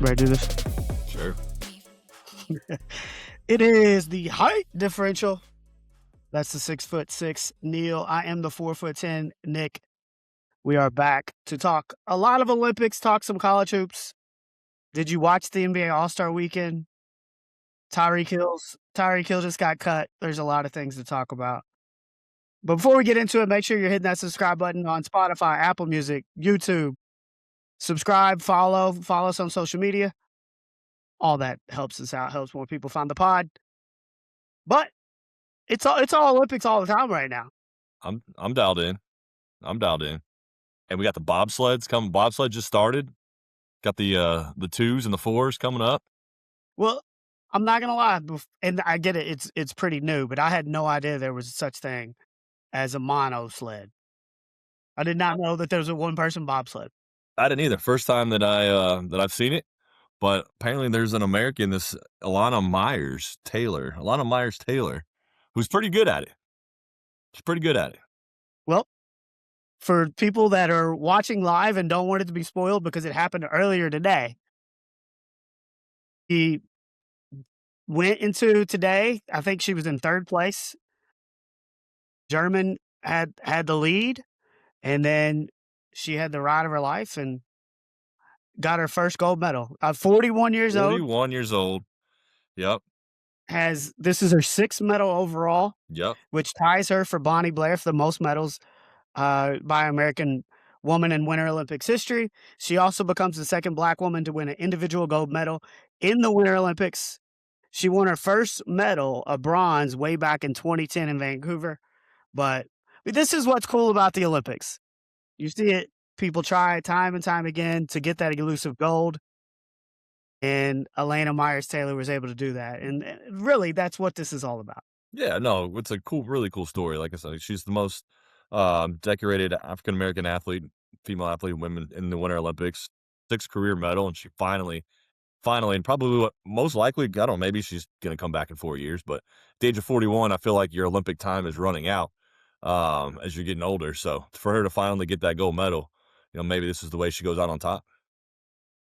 Ready to do this? Sure. It is the height differential. That's the 6'6" Neil. I am the 4'10" Nick. We are back to talk a lot of Olympics, talk some college hoops. Did you watch the NBA All-Star Weekend? Tyreek Hill just got cut. There's a lot of things to talk about. But before we get into it, make sure you're hitting that subscribe button on Spotify, Apple Music, YouTube. Subscribe, follow us on social media. All that helps us out, helps more people find the pod. But it's all Olympics all the time right now. I'm dialed in. And we got the bobsleds coming. Bobsled just started. Got the 2s and the 4s coming up. Well, I'm not gonna lie, and I get it. It's pretty new, but I had no idea there was such thing as a monosled. I did not know that there was a one-person bobsled. I didn't either. First time that I've seen it. But apparently there's an American, this Ilia Myers Taylor, who's pretty good at it. She's pretty good at it. Well, for people that are watching live and don't want it to be spoiled because it happened earlier today, he went into today. I think she was in third place. German had the lead, and then she had the ride of her life and got her first gold medal. 41 years old. 41 years old. Yep. This is her 6th medal overall. Yep. Which ties her for Bonnie Blair for the most medals by American woman in Winter Olympics history. She also becomes the second Black woman to win an individual gold medal in the Winter Olympics. She won her first medal, a bronze, way back in 2010 in Vancouver. But this is what's cool about the Olympics. You see it, people try time and time again to get that elusive gold. And Ilia Malinin Taylor was able to do that. And really, that's what this is all about. Yeah, no, it's a really cool story. Like I said, she's the most decorated African-American athlete, female athlete, women in the Winter Olympics, 6th career medal. And she finally, and probably most likely, I don't know, maybe she's going to come back in 4 years. But at the age of 41, I feel like your Olympic time is running out as you're getting older. So for her to finally get that gold medal, maybe this is the way she goes out on top.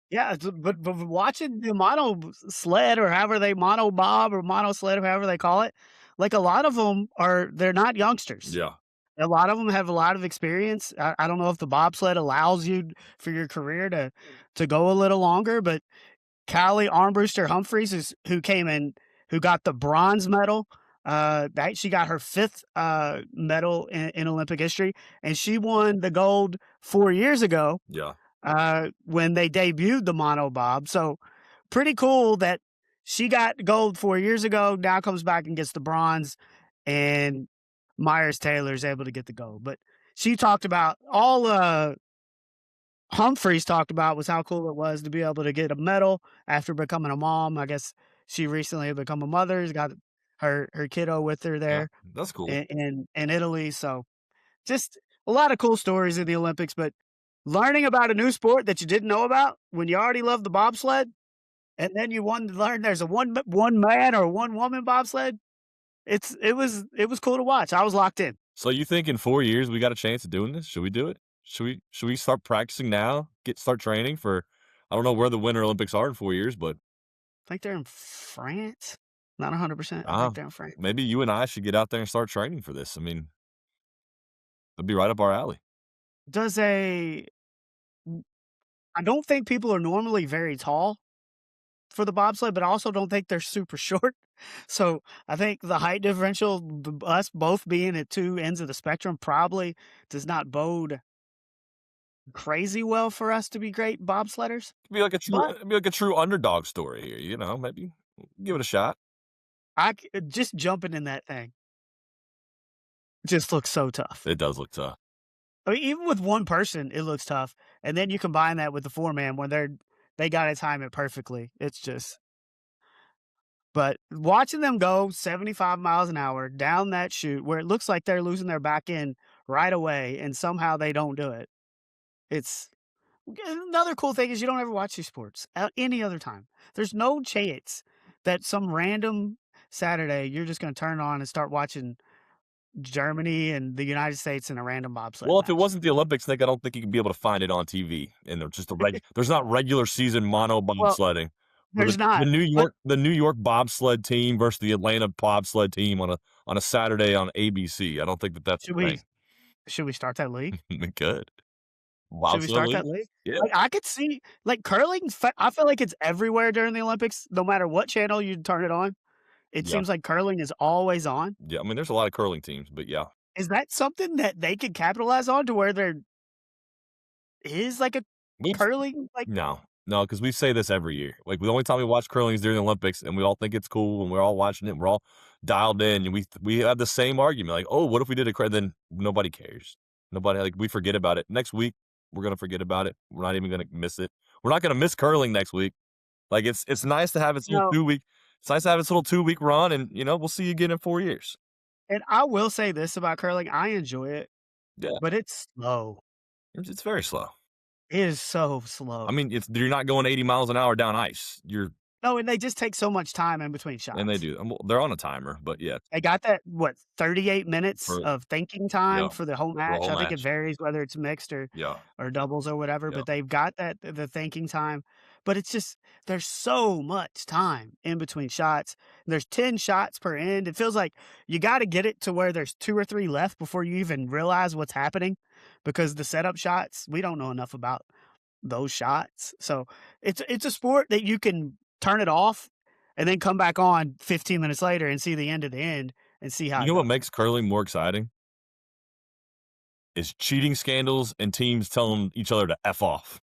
Yeah, but watching the mono sled or however they mono bob or mono sled or however they call it, like a lot of them they're not youngsters. Yeah. A lot of them have a lot of experience. I don't know if the bobsled allows you for your career to go a little longer, but Callie Armbruster Humphreys who came in, who got the bronze medal. She got her 5th medal in Olympic history, and she won the gold 4 years ago. Yeah. When they debuted the mono bob. So pretty cool that she got gold 4 years ago, now comes back and gets the bronze, and Myers Taylor is able to get the gold. But she talked about Humphreys talked about was how cool it was to be able to get a medal after becoming a mom. I guess she recently had become a mother. She's got her kiddo with her there. Yeah, that's cool. In Italy. So just a lot of cool stories in the Olympics, but learning about a new sport that you didn't know about when you already loved the bobsled, and then you wanted to learn there's a one man or one woman bobsled. It was cool to watch. I was locked in. So you think in 4 years we got a chance of doing this? Should we do it? Should we start practicing now? Start training for? I don't know where the Winter Olympics are in 4 years, but I think they're in France. Not 100%. I think they're in France. Maybe you and I should get out there and start training for this. I mean, it'd be right up our alley. I don't think people are normally very tall for the bobsled, but I also don't think they're super short. So I think the height differential, us both being at two ends of the spectrum, probably does not bode crazy well for us to be great bobsledders. It'd be like a true underdog story here. Maybe give it a shot. Just jumping in that thing just looks so tough. It does look tough. I mean, even with one person, it looks tough. And then you combine that with the 4-man when they got to time it perfectly. It's just, but watching them go 75 miles an hour down that chute where it looks like they're losing their back end right away, and somehow they don't do it. It's another cool thing is you don't ever watch these sports any other time. There's no chance that some random Saturday you're just going to turn on and start watching Germany and the United States in a random bobsled Well, if it match. wasn't the Olympics, Nick, I don't think you could be able to find it on TV, and they're just there's not regular season mono Well, bobsledding where there's the not, New but York the New York bobsled team versus the Atlanta bobsled team on a Saturday on ABC. I don't think that that's should a we thing. should we start that league? We could. Should we Bobsled start league? that league? Yeah, Like, I could see like, curling, I feel like it's everywhere during the Olympics, no matter what channel you turn it on. It yeah, seems like curling is always on. yeah. I mean, there's a lot of curling teams, but yeah. Is that something that they could capitalize on to where there is, like, a We've curling, like No, no, because we say this every year. Like, the only time we watch curling is during the Olympics, and we all think it's cool, and we're all watching it, we're all dialed in, and we have the same argument, like, "Oh, what if we did a then nobody cares. Nobody like, we forget about it. Next week, we're gonna forget about it. We're not even gonna miss it. We're not gonna miss curling next week. Like, it's nice to have its little no, 2-week it's nice to have its little 2-week run, and, we'll see you again in 4 years. and I will say this about curling, I enjoy it, Yeah, but it's slow. it's very slow. It is so I slow. mean, you're not going 80 miles an hour down ice. No, and they just take so much time in between And they shots. do. Well, they're on a timer, but yeah, They got that, what, 38 minutes for of thinking time yeah, for the whole for the match? whole I think it match. varies whether it's mixed Yeah, or doubles or whatever, yeah. but they've got that the thinking time, but it's just there's so much time in between shots. There's 10 shots per end. It feels like you gotta get it to where there's 2 or 3 left before you even realize what's happening because the setup shots, we don't know enough about those shots. So, it's a sport that you can turn it off and then come back on 15 minutes later and see the end of the end and see how You it know what goes. makes curling more exciting? Is cheating scandals and teams telling each other to F off.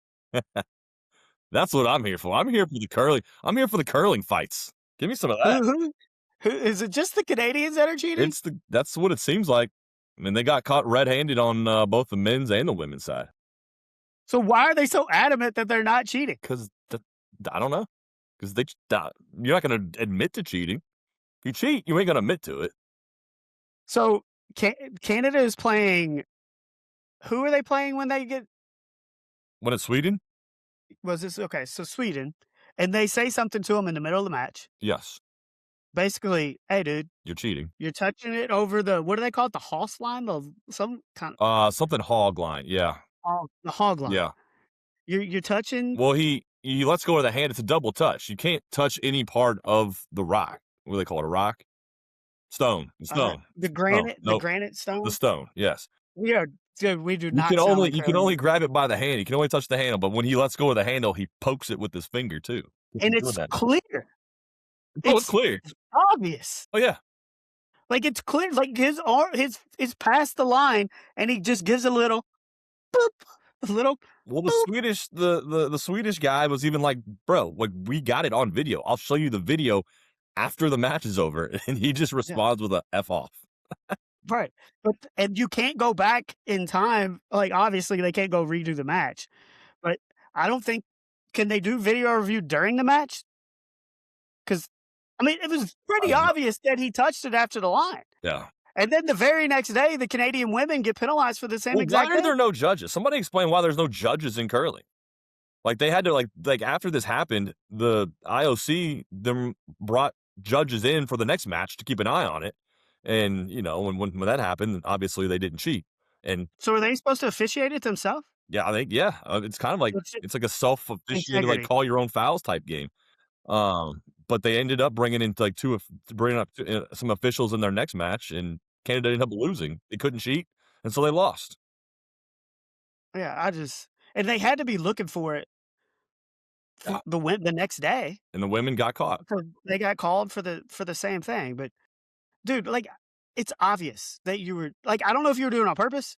That's what I'm here for. I'm here for the curling fights. Give me some of that. Who is it just the Canadians that are cheating? That's what it seems like. I mean, they got caught red-handed on, both the men's and the women's side. So why are they so adamant that they're not cheating? 'Cause I don't know. 'Cause you're not gonna admit to cheating. If you cheat, you ain't gonna admit to it. So Canada is playing. Who are they playing when they get? When it's Sweden? Was this okay? So Sweden, and they say something to him in the middle of the match. Yes, Basically, hey, dude, you're cheating. you're touching it over the what do they call it? The Hoss line, the some kind Something hog line, yeah, the hog line. yeah. You're touching. Well, he lets go of the hand, it's a double touch. You can't touch any part of the rock. What do they call it, a rock? Stone, stone, stone, The nope, granite the stone. stone, yes. We are, dude. We do not sound like You can only curling, grab it by the hand, you can only touch the handle, but when he lets go of the handle, he pokes it with his finger too. and Keep doing it's that. clear. Oh, it's It's clear. obvious. Oh, yeah. Like it's clear. Like his arm, his is past the line, and he just gives a little boop, a little Well, boop. The Swedish guy was even like, "Bro, like, we got it on video. I'll show you the video after the match is over," and he just Yeah. responds with a "F off." Right. But and you can't go back in time, like, obviously, they can't go redo the match, but I don't think can they do video review during the match? Because I mean, it was I pretty don't know. obvious that he touched it after the line, Yeah. and then the very next day, the Canadian women get penalized for the same Well, why exact are there thing. no judges? Somebody explain why there's no judges in curling. Like, they had to, after this happened, the IOC them brought judges in for the next match to keep an eye on it, and, when that happened, obviously, they didn't cheat, and So are they supposed to officiate it themselves? yeah, I think yeah, it's kind of like It's it's like a self-officiated, like, integrity. call your own fouls type game. But they ended up bringing in like bringing up some officials in their next match, and Canada ended up losing. They couldn't cheat, and so they lost. Yeah, I just and they had to be looking for it Yeah, for the next day. and the women got caught. For they got called for the same thing, but dude, like, it's obvious that you were like, I don't know if you were doing it on purpose,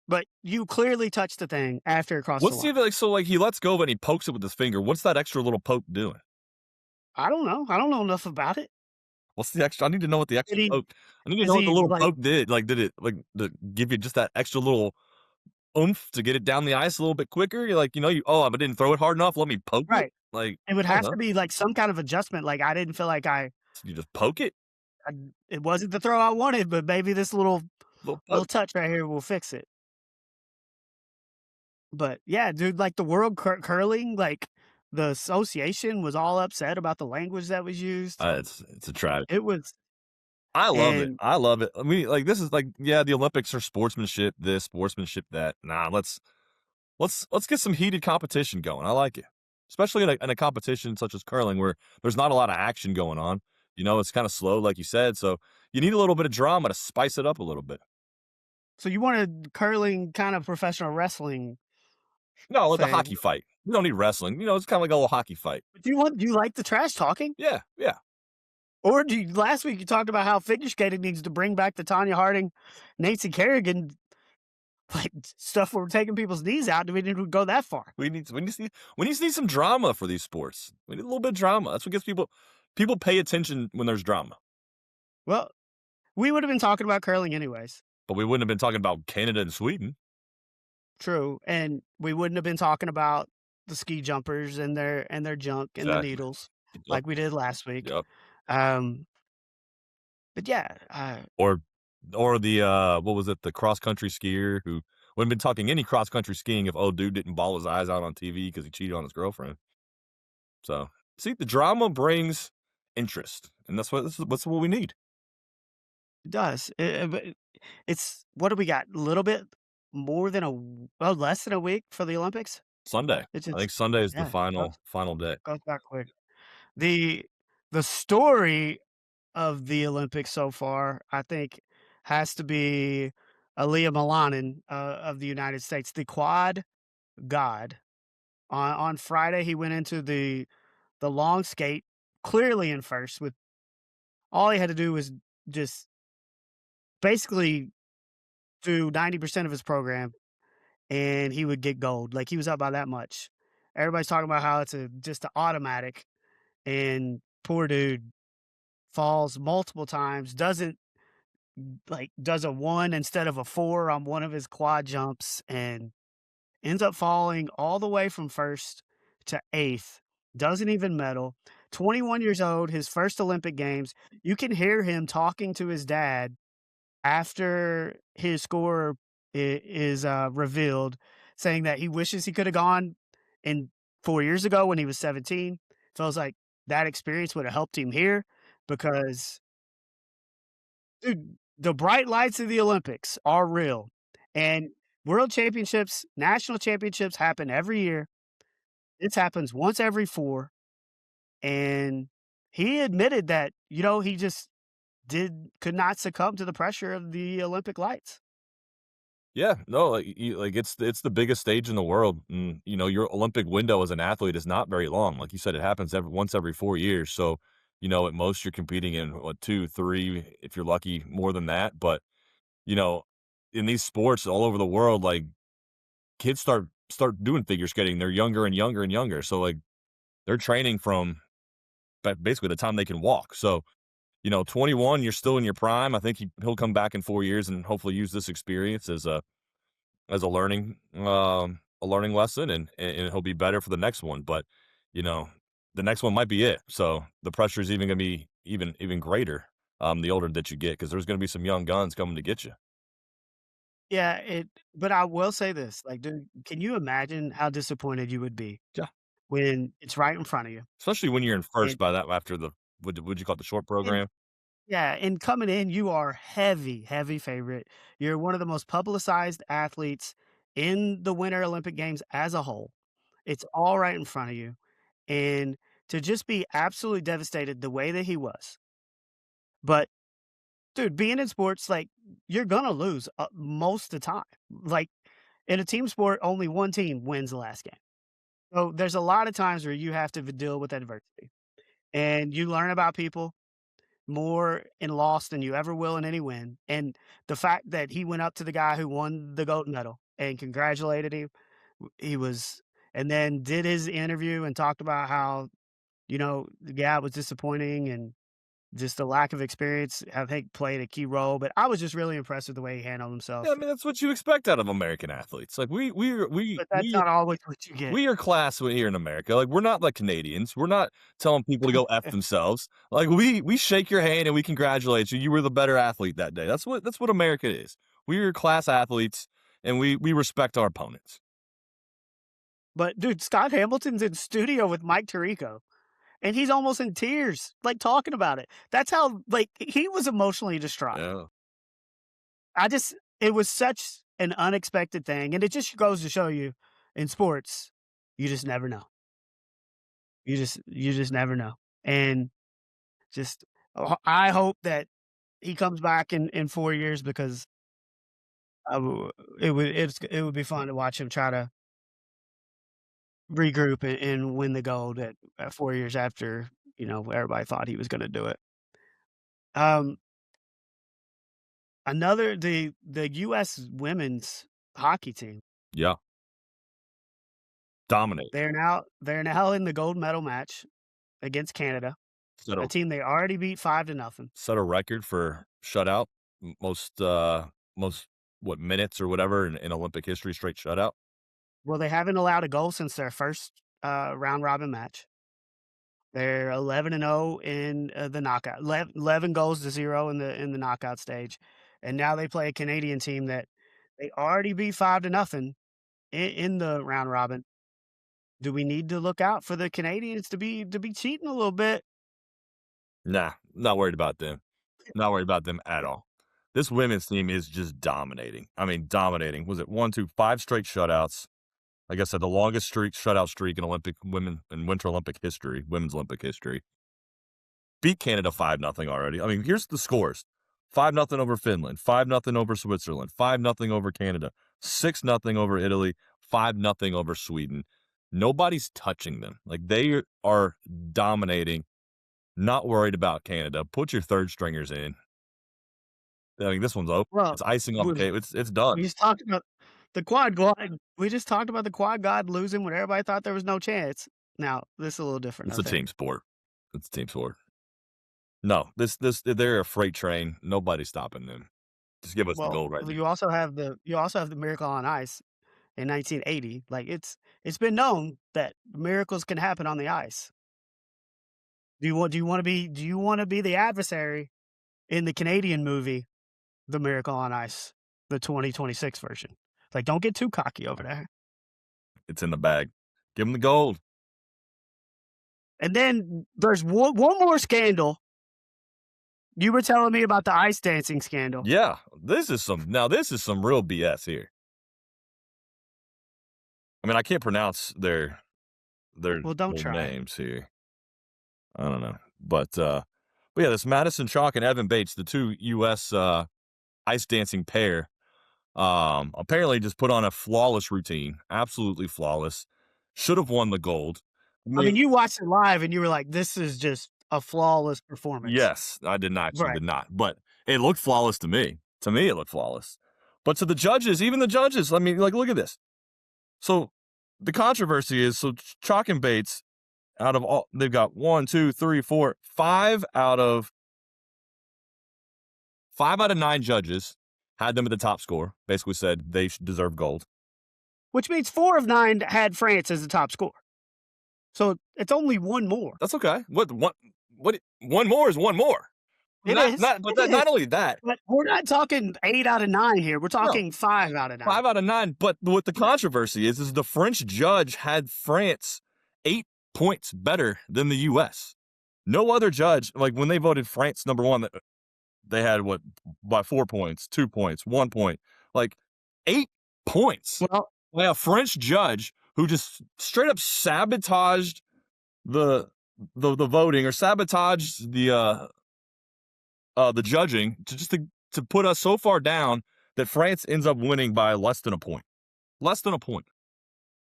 but you clearly touched the thing after it crossed the What's line. the like? So like he lets go of it and he pokes it with his finger. What's that extra little poke doing? I don't know. I don't know enough about it. What's the extra? I need to know what the Did extra he poke. I need to is know what the he little like poke did. Like, did it like to give you just that extra little oomph to get it down the ice a little bit quicker? You're like, I didn't throw it hard enough. Let me poke it. right. Like, It would I don't have know. to be like some kind of adjustment. Like I didn't feel like So you just poke it, I it wasn't the throw I wanted, but maybe this little little poke. touch right here will fix it. But yeah, dude, like the world curling, like the association was all upset about the language that was used. It's a tragedy. It was I love it. And I love it. I mean, like, this is like, yeah, the Olympics are sportsmanship this, sportsmanship that. Nah, let's get some heated competition going. I like it, especially in a competition such as curling where there's not a lot of action going on. You know, it's kind of slow, like you said. So you need a little bit of drama to spice it up a little bit. so you wanted curling kind of professional wrestling No, like a thing. hockey fight. We don't need wrestling. You know, it's kind of like a little hockey fight. Do you like the trash talking? Yeah, yeah. Or do you last week you talked about how figure skating needs to bring back the Tanya Harding, Nancy Kerrigan, like, stuff where we're taking people's knees out. Do we need to go that far? We need some drama for these sports. We need a little bit of drama. That's what gets people pay attention when there's drama. Well, we would have been talking about curling anyways. But we wouldn't have been talking about Canada and Sweden. True, and we wouldn't have been talking about the ski jumpers and their junk and the Exactly. needles Yep. like we did last week. Yep. Um, but yeah, Or or the what was it? The cross country skier who wouldn't been talking any cross country skiing if old dude didn't ball his eyes out on TV because he cheated on his girlfriend. So see, the drama brings interest, and that's what we need. it does. But it's what do we got? A little bit more than less than a week for the Olympics. Sunday. It's I just think Sunday is the yeah, final day. goes back quick. The the story of the Olympics so far, I think, has to be Ilia Malinin of the United States, the quad god. On Friday, he went into the long skate clearly in first. With all he had to do was just basically do 90% of his program, and he would get gold. Like he was up by that much. Everybody's talking about how it's just an automatic, and poor dude falls multiple times, does a 1 instead of a 4 on one of his quad jumps and ends up falling all the way from 1st to 8th, doesn't even medal. 21 years old, his first Olympic Games. You can hear him talking to his dad after his score is, revealed, saying that he wishes he coulda gone in 4 years ago when he was 17. Feels like that experience would have helped him here because dude, the bright lights of the Olympics are real, and world championships, national championships happen every year. This happens once every 4, and he admitted that, he just could not succumb to the pressure of the Olympic lights. Yeah, no, like it's the biggest stage in the world, and you know your Olympic window as an athlete is not very long. Like you said, it happens once every 4 years. So you know at most you're competing in what 2, 3, if you're lucky, more than that. But you know, in these sports all over the world, like kids start doing figure skating. They're younger and younger and younger. So like they're training from basically the time they can walk. So you know, 21, you're still in your prime. I think he'll come back in 4 years and hopefully use this experience as a learning lesson, and he'll be better for the next one. But you know, the next one might be it. So the pressure is even going to be even greater. The older that you get, because there's going to be some young guns coming to get you. Yeah, but I will say this, like, dude, can you imagine how disappointed you would be Yeah, when it's right in front of you? especially when you're in first And by that after the would you call it the short and program? yeah, and coming in, you are heavy, heavy favorite. You're one of the most publicized athletes in the Winter Olympic Games as a whole. It's all right in front of you. And to just be absolutely devastated the way that he was. But dude, being in sports, like, you're gonna lose most of the time. Like in a team sport, only one team wins the last game. So there's a lot of times where you have to deal with adversity and you learn about people more in loss than you ever will in any win. And the fact that he went up to the guy who won the gold medal and congratulated him, he was, and then did his interview and talked about how, yeah, it was disappointing and just the lack of experience, I think, played a key role. But I was just really impressed with the way he handled Yeah, I himself. mean that's what you expect out of American athletes. Like But that's not always what you get. we are class here in America. Like we're not like Canadians. We're not telling people to go f themselves. Like we shake your hand and we congratulate you. You were the better athlete that day. That's what America is. We are class athletes, and we respect our opponents. But dude, Scott Hamilton's in studio with Mike Tirico. and he's almost in tears, like, talking about it. That's how, like, he was emotionally distraught. Yeah. It was such an unexpected thing, and it just goes to show you in sports, you just never know. You just never know. And just I hope that he comes back in 4 years because I w it would be fun to watch him try to regroup and win the gold at 4 years after, everybody thought he was gonna do it. Um, the US women's hockey team, Yeah. Dominate. they're now in the gold medal match against Canada, Set a a team they already beat 5 to nothing. set a record for shutout, most, what, minutes or whatever in Olympic history, straight shutout. Well, they haven't allowed a goal since their first, round robin match. They're 11-0 in, the knockout, 11 goals to 0 in the knockout stage, and now they play a Canadian team that they already beat 5 to nothing in the round robin. Do we need to look out for the Canadians to be cheating a little bit? Nah, not worried about them. Not worried about them at all. This women's team is just dominating. I mean, dominating. Was it 1, 2, 5 straight shutouts? Like I said, the longest shutout streak in Olympic women in Winter Olympic history, women's Olympic history. Beat Canada 5-0 already. I mean, here's the scores: 5-0 over Finland, 5-0 over Switzerland, 5-0 over Canada, 6-0 over Italy, 5-0 over Sweden. Nobody's touching them. Like, they are dominating. Not worried about Canada. Put your third stringers in. I mean, this one's over. Well, It's icing on the we cake. It's done. we just talked about the quad god. We just talked about the quad god losing when everybody thought there was no chance. Now, this is a little different, It's I a think. team sport. It's a team sport. No, they're a freight train. Nobody's stopping them. Just give us the Well, gold right now. you also have the Miracle on Ice in 1980. Like, it's been known that miracles can happen on the ice. Do you wanna be the adversary in the Canadian movie, The Miracle on Ice, the 2026 version? Like, don't get too cocky over there. It's in the bag. Give them the gold. And then there's one more scandal. You were telling me about the ice dancing scandal. Yeah, this is some real BS here. I mean, I can't pronounce their Well, don't their try. names here. I don't know. But yeah, this Madison Chalk and Evan Bates, the two US ice dancing pair, apparently just put on a flawless routine, absolutely flawless. Should have won the gold. I mean, you watched it live and you were like, "This is just a flawless performance." Yes, I did not actually Right. did not, but it looked flawless to me. To me, it looked flawless. But to the judges, even the judges, I mean, like, look at this. So the controversy is, so Chalk and Bates, out of all, they've got 1, 2, 3, 4, 5 out of 9 judges had them at the top score. Basically said they should deserve gold. Which means 4 of 9 had France as the top score. So it's only one more. That's okay. One more is one more. It Not is. not but It that, is. not only that, But we're not talking 8 out of 9 here. We're no, talking 5 out of 9. 5 out of 9. But what the controversy is the French judge had France 8 points better than the U.S. No other judge, like when they voted France number one, they had what, by 4 points, 2 points, 1 point, like 8 points Well, by a French judge who just straight up sabotaged the the voting, or sabotaged the judging to put us so far down that France ends up winning by less than a point. Less than a point.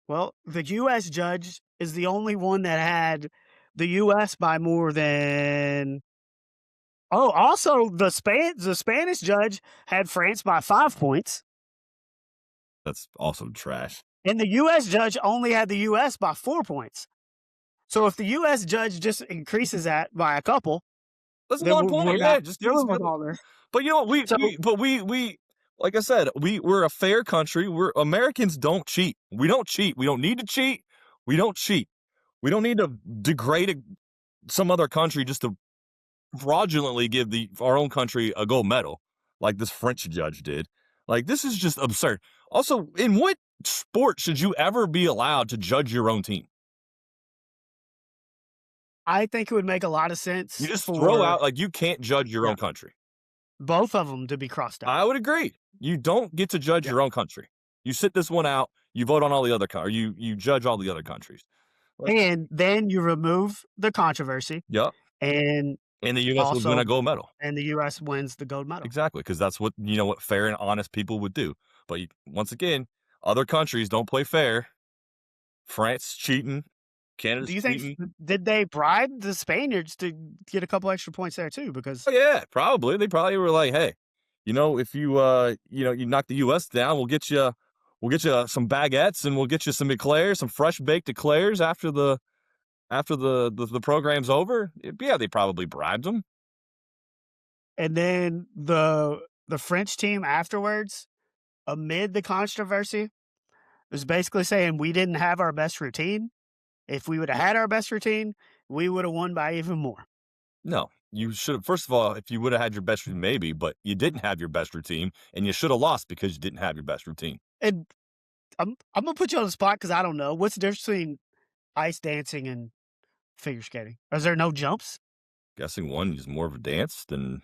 well, the US judge is the only one that had the US by more than. Oh, also the Spanish judge had France by 5 points, That's also trash. and the US judge only had the US by 4 points. So if the US judge just increases that by a couple, That's then one we're point. not Yeah, just dealing with all this. but you know what, So we like I said, we're a fair country. We're Americans don't cheat. We don't cheat. We don't need to cheat. We don't cheat. We don't need to degrade some other country just to fraudulently give our own country a gold medal, like this French judge did. Like, this is just absurd. Also, in what sport should you ever be allowed to judge your own team? I think it would make a lot of You sense just throw for out like, you can't judge your yeah, own country. both of them to be crossed out. I would agree. You don't get to judge Yeah. your own country. You sit this one out, you vote on all the other or you judge all the other countries. Like, And then you remove the controversy, yep, and and the US would win also a gold medal. and the US wins the gold medal. Exactly, because that's what what fair and honest people would do. But once again, other countries don't play fair. France cheating, Do Canada's you think cheating. did they bribe the Spaniards to get a couple extra points there too? Because Oh yeah, probably. They probably were like, "Hey, if you you knock the US down, we'll get you some baguettes and we'll get you some eclairs, some fresh baked eclairs after the program's over." Yeah, they probably bribed them. and then the French team afterwards, amid the controversy, was basically saying we didn't have our best routine. If we would have had our best routine, we would have won by even more. No, you should have. First of all, if you would have had your best routine, maybe, but you didn't have your best routine, and you should have lost because you didn't have your best routine. And I'm gonna put you on the spot because I don't know what's the difference between ice dancing and figure skating. Is there no jumps? Guessing one is more of a dance than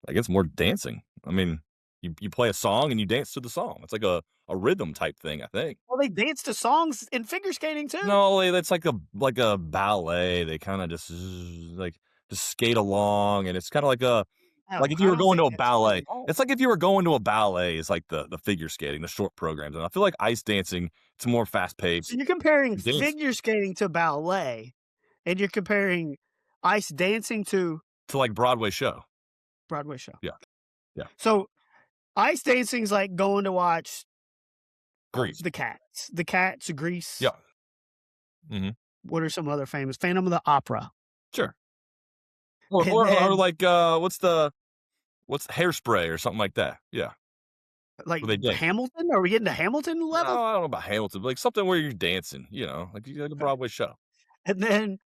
I guess more dancing. I mean, you play a song and you dance to the song. It's like a rhythm type thing, I think. Well, they dance to songs in figure skating too. No, that's like a ballet. They kind of just skate along, and it's kind of like No, if you I were don't going think to a that's true ballet. at all. It's like if you were going to a ballet. Is like the figure skating, the short programs, and I feel like ice dancing. It's more fast So paced. you're comparing Dance figure skating to ballet, and you're comparing ice dancing to to like Broadway show. Broadway show. Yeah, yeah. So ice dancing's like going to watch Grease. The Cats, Grease. Yeah. Hmm. What are some other famous? Phantom of the Opera, Sure. Or and or then like what's Hairspray or something like that. Yeah, like where they dance. Hamilton. Are we getting to Hamilton No, level? I don't know about Hamilton, but like something where you're dancing, like you like a Okay. Broadway show. And then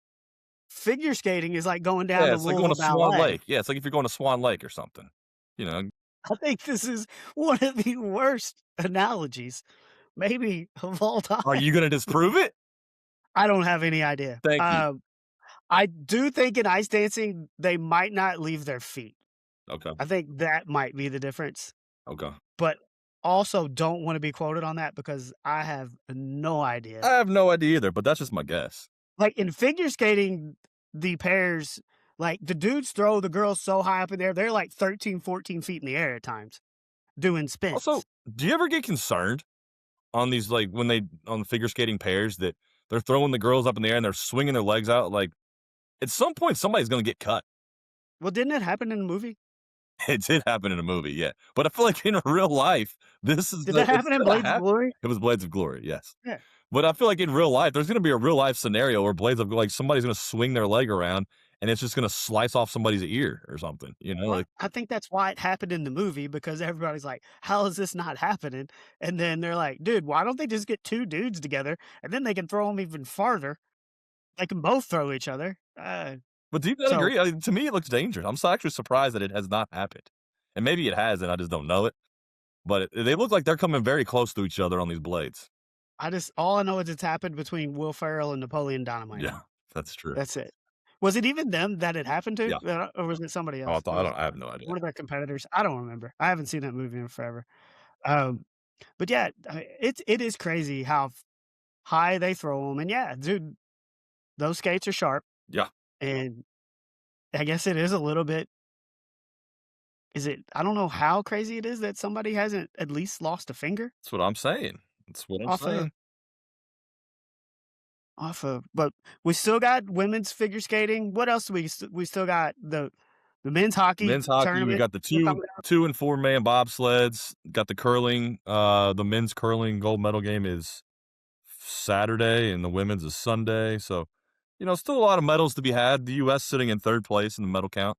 figure skating is like going down Yeah, to it's like going Louisville to Swan Ballet. Lake. Yeah, it's like if you're going to Swan Lake or something. You know, I think this is one of the worst analogies, maybe of all are time. you gonna disprove it? I don't have any idea. Thank you. I do think in ice dancing, they might not leave their feet. Okay. I think that might be the difference, Okay. but also don't wanna be quoted on that because I have no idea. I have no idea either, but that's just my guess. Like, in figure skating, the pairs like, the dudes throw the girls so high up in there, they're like 13, 14 feet in the air at times doing Also, spins. do you ever get concerned on these when they on the figure skating pairs that they're throwing the girls up in the air and they're swinging their legs out? Like at some point, somebody's gonna get cut. Well, didn't it happen in the movie? It did happen in a movie, yeah. But I feel like in real life, this is Did that it's happen in gonna Blades of happen. Glory? It was Blades of Glory, yes. Yeah. But I feel like in real life, there's gonna be a real life scenario where Blades of somebody's gonna swing their leg around and it's just gonna slice off somebody's ear or something, Well, I think that's why it happened in the movie because everybody's like, "How is this not happening?" And then they're like, "Dude, why don't they just get 2 dudes together and then they can throw them even farther? They can both throw each other." But do you not So agree? I mean, to me, it looks dangerous. I'm actually surprised that it has not happened. And maybe it has, and I just don't know it. But they look like they're coming very close to each other on these blades. all I know is it's happened between Will Ferrell and Napoleon Dynamite. Yeah, that's true. That's it. Was it even them that it happened to, Yeah. or was it somebody Oh, else? It was I have no idea. one of their competitors. I don't remember. I haven't seen that movie in forever. Um, but yeah, it is crazy how high they throw them, and yeah, dude, those skates are sharp, Yeah, and I guess it is a little bit. Is it? I don't know how crazy it is that somebody hasn't at least lost a finger that's what I'm saying. That's what I'm off of saying. But we still got women's figure skating. What else do we still got the men's hockey Men's hockey, we tournament got the still two coming up. 2 and 4 man bobsleds, got the curling, the men's curling gold medal game is Saturday and the women's is Sunday. So, still a lot of medals to be had. The US sitting in 3rd place in the medal count,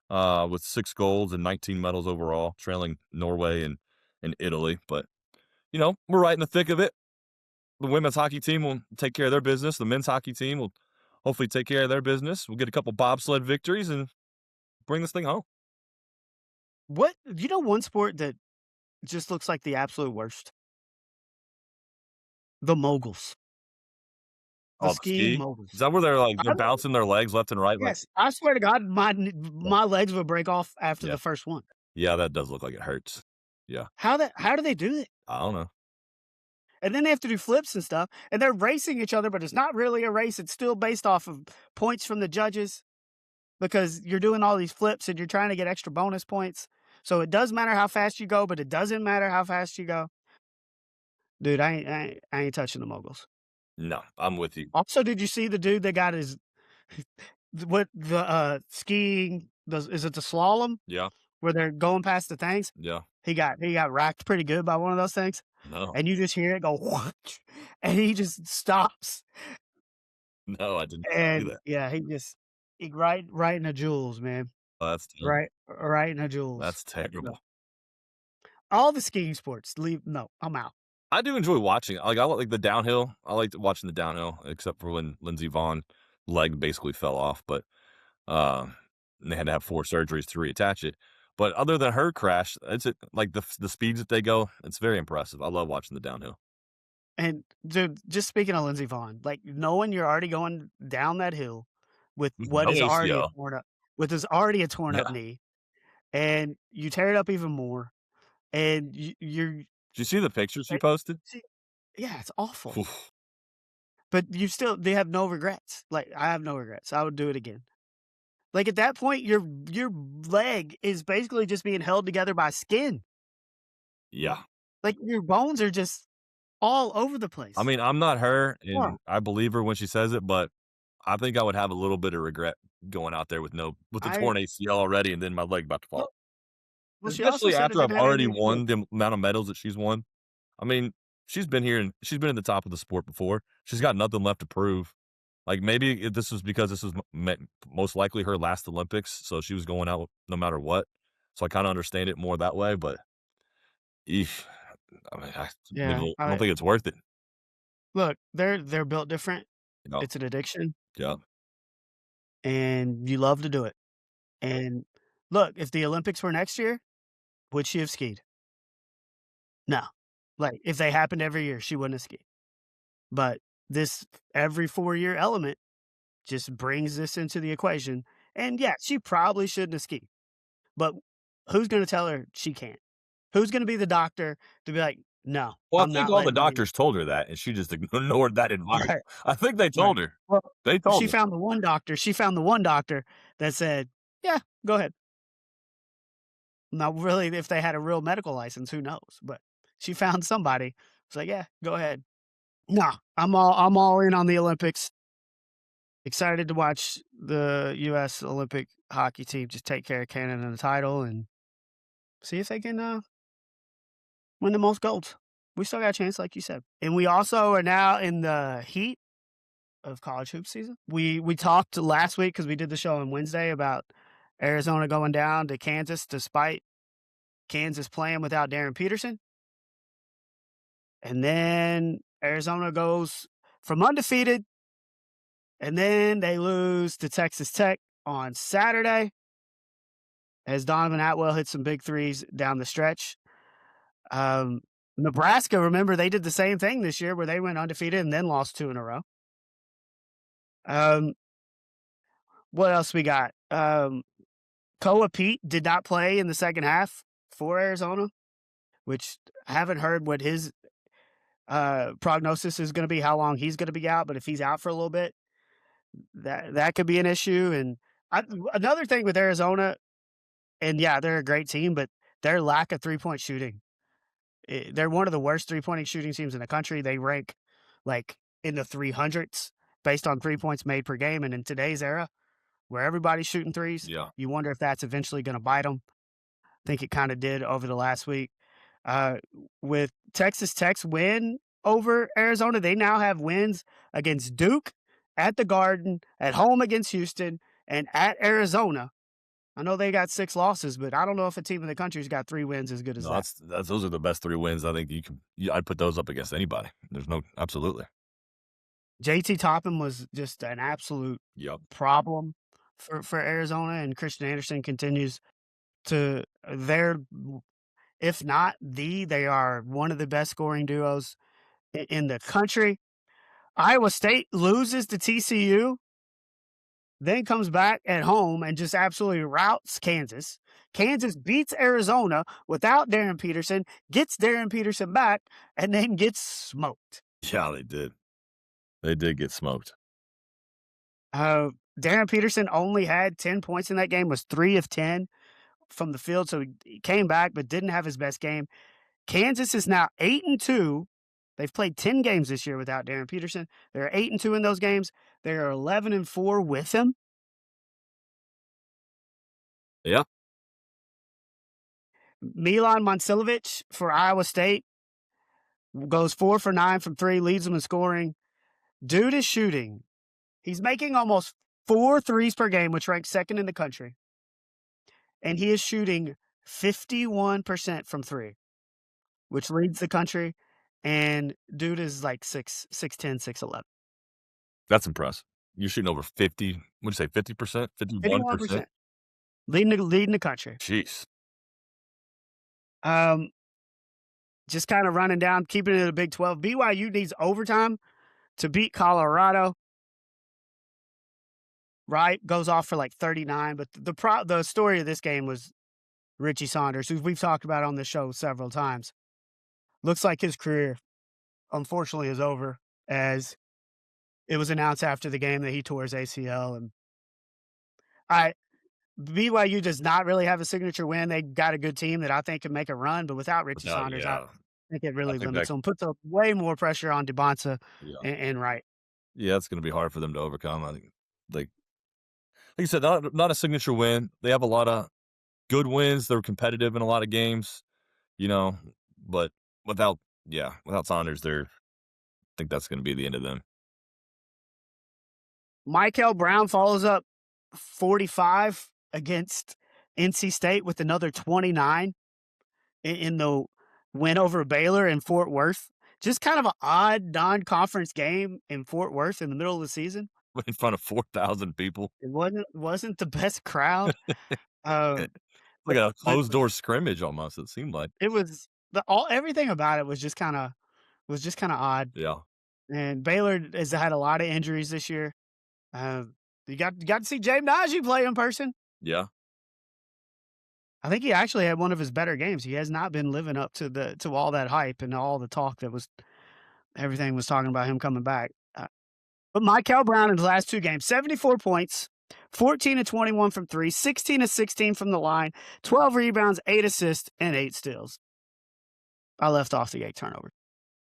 with 6 golds and 19 medals overall, trailing Norway and Italy. But, we're right in the thick of it. The women's hockey team will take care of their business. The men's hockey team will hopefully take care of their business. We'll get a couple bobsled victories and bring this thing home. What one sport that just looks like the absolute worst? The moguls. the Oh, the skiing ski? Is moguls. that where they're, like, I they're don't bouncing their legs left and right, like Yes, I swear to God, yeah, my legs would break off after yeah. the first one. Yeah, that does look like it hurts. Yeah. How do they do it? I don't know. And then they have to do flips and stuff, and they're racing each other, but it's not really a race. It's still based off of points from the judges because you're doing all these flips and you're trying to get extra bonus points. So it does matter how fast you go, but it doesn't matter how fast you go. Dude, I ain't touching the moguls. No, I'm with you. Also, did you see the dude that got his what the skiing? Is it the slalom Yeah, where they're going past the things? yeah. He got racked pretty good by one of those things, No, and you just hear it go, and he just stops. no, I did not see And that. yeah, he right in the jewels, man. Oh, that's terrible. Right in the jewels. That's No. terrible. All the skiing sports, leave no, I'm out. I do enjoy watching it. Like, I like the downhill. I liked watching the downhill, except for when Lindsey Vonn leg basically fell off, but, um, and they had to have 4 surgeries to reattach it. But other than her crash, it's like the speeds that they go, it's very impressive. I love watching the downhill. And dude, just speaking of Lindsey Vonn, like knowing you're already going down that hill with what No is already a ACL. torn up with his already a torn up Yeah. knee, and you tear it up even more, and you're Did you see the pictures she eh, posted? see, yeah, it's awful. Oof. But they have no regrets. Like I have no regrets. I would do it again. Like at that point, your leg is basically just being held together by skin. Yeah. Like your bones are just all over the I place. mean, I'm not her, Yeah, and I believe her when she says it, but I think I would have a little bit of regret going out there with the I torn ACL already and then my leg about to fall. well, well, she also Especially said it after I've didn't have already anything to do. won the amount of medals that she's won. I mean, she's been here and she's been in the top of the sport before. She's got nothing left to prove. Like, maybe this was because this was most likely her last Olympics, so she was going out no matter what. So I kinda understand it more that way, but, eesh, I mean, Yeah, I don't think it's worth it. look, they're built different. You know? It's an addiction, Yeah. and you love to do it. And look, if the Olympics were next year, would she have skied? No. Like if they happened every year, she wouldn't have skied. But this every 4-year element just brings this into the equation. And yeah, she probably shouldn't have skied. But who's going to tell her she can't? Who's going to be the doctor to be like, no, Well, I I'm think not all the letting you. doctors told her that, and she just ignored that advice. Right. I think they Right. told her. Well, They told her. she found the one doctor that said, yeah, go ahead. Now, really, if they had a real medical license, who knows? But she found somebody. It's like, yeah, go ahead. No, I'm all in on the Olympics. Excited to watch the U.S. Olympic hockey team just take care of Canada in the title and see if they can win the most golds. We still got a chance, like you said. And we also are now in the heat of college hoop season. We talked last week because we did the show on Wednesday about Arizona going down to Kansas despite Kansas playing without Darren Peterson. And then Arizona goes from undefeated, and then they lose to Texas Tech on Saturday as Donovan Atwell hit some big threes down the stretch. Um, Nebraska, remember, they did the same thing this year where they went undefeated and then lost 2 in a row. Um, what else we got? Koa Pete did not play in the second half for Arizona, which I haven't heard what his prognosis is going to be, how long he's going to be out. But if he's out for a little bit, that could be an issue. And another thing with Arizona, and yeah, they're a great team, but their lack of 3-point shooting. They're one of the worst 3-point shooting teams in the country. They rank like in the 300s based on 3 points made per game. And in today's era, where everybody's shooting threes, Yeah. you wonder if that's eventually going to bite them. I think it kind of did over the last week. Uh, with Texas Tech's win over Arizona, they now have wins against Duke, at the Garden, at home against Houston, and at Arizona. I know they got 6 losses, but I don't know if a team in the country's got 3 wins as good as No, that. that's those are the best 3 wins I think you can I'd put those up against anybody. There's no absolutely. JT Toppin was just an absolute Yep. problem for Arizona, and Christian Anderson continues to they're if not they are one of the best scoring duos in the country. Iowa State loses to TCU, then comes back at home and just absolutely routs Kansas. Kansas beats Arizona without Darren Peterson, gets Darren Peterson back, and then gets smoked. Yeah, they did. They did get smoked. Uh, Darren Peterson only had 10 points in that game, was 3 of 10 from the field, so he came back but didn't have his best game. Kansas is now 8-2. They've played 10 games this year without Darren Peterson. They're 8-2 in those games. They are 11-4 with him. Yeah. Milan Momcilovic for Iowa State goes 4 for 9 from 3, leads them in scoring. Dude is shooting. He's making almost 4 threes per game, which ranks second in the country. And he is shooting 51% from 3, which leads the country. And dude is like 6'10", 6'11". That's impressive. You're shooting over 50, what'd you say, 50%? 51%? 51%. Leading the country. Jeez. Just kind of running down, keeping it in the Big 12. BYU needs overtime to beat Colorado. Right, goes off for like 39. But the story of this game was Richie Saunders, who we've talked about on the show several times. Looks like his career, unfortunately, is over, as it was announced after the game that he tore his ACL. And BYU does not really have a signature win. They got a good team that I think can make a run, but without Richie Saunders, I Yeah. think it I really think limits that them. Puts way more pressure on DeBonsa yeah. and Wright. Yeah, it's gonna be hard for them to overcome. I think, like you said, not a signature win. They have a lot of good wins. They're competitive in a lot of games, you know, but without Saunders, I think that's gonna be the end of them. Michael Brown follows up 45 against NC State with another 29 in the win over Baylor in Fort Worth. Just kind of an odd non-conference game in Fort Worth in the middle of the season. In front of 4,000 people. It wasn't the best crowd. Uh, Like a but closed door scrimmage almost, it seemed like. it was everything about it was just kind of odd. Yeah. And Baylor has had a lot of injuries this year. You got to see James Najee play in person. Yeah. I think he actually had one of his better games. He has not been living up to all that hype and all the talk that was everything was talking about him coming back. But Michael Brown in the last 2 games, 74 points, 14 of 21 from 3, 16 of 16 from the line, 12 rebounds, 8 assists, and 8 steals. I left off the 8 turnovers.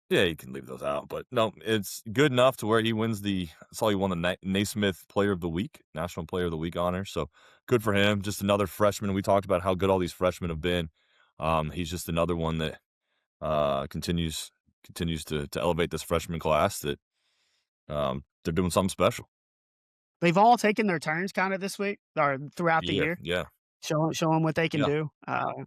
Yeah, you can leave those out, but no, it's good enough to where he wins I saw he won the Naismith Player of the Week, National Player of the Week honor, so good for him. Just another freshman. We talked about how good all these freshmen have been. He's just another one that continues to elevate this freshman class that they're doing something special. They've all taken their turns kind of this week or throughout the year, Yeah. showing what they can Yeah. do.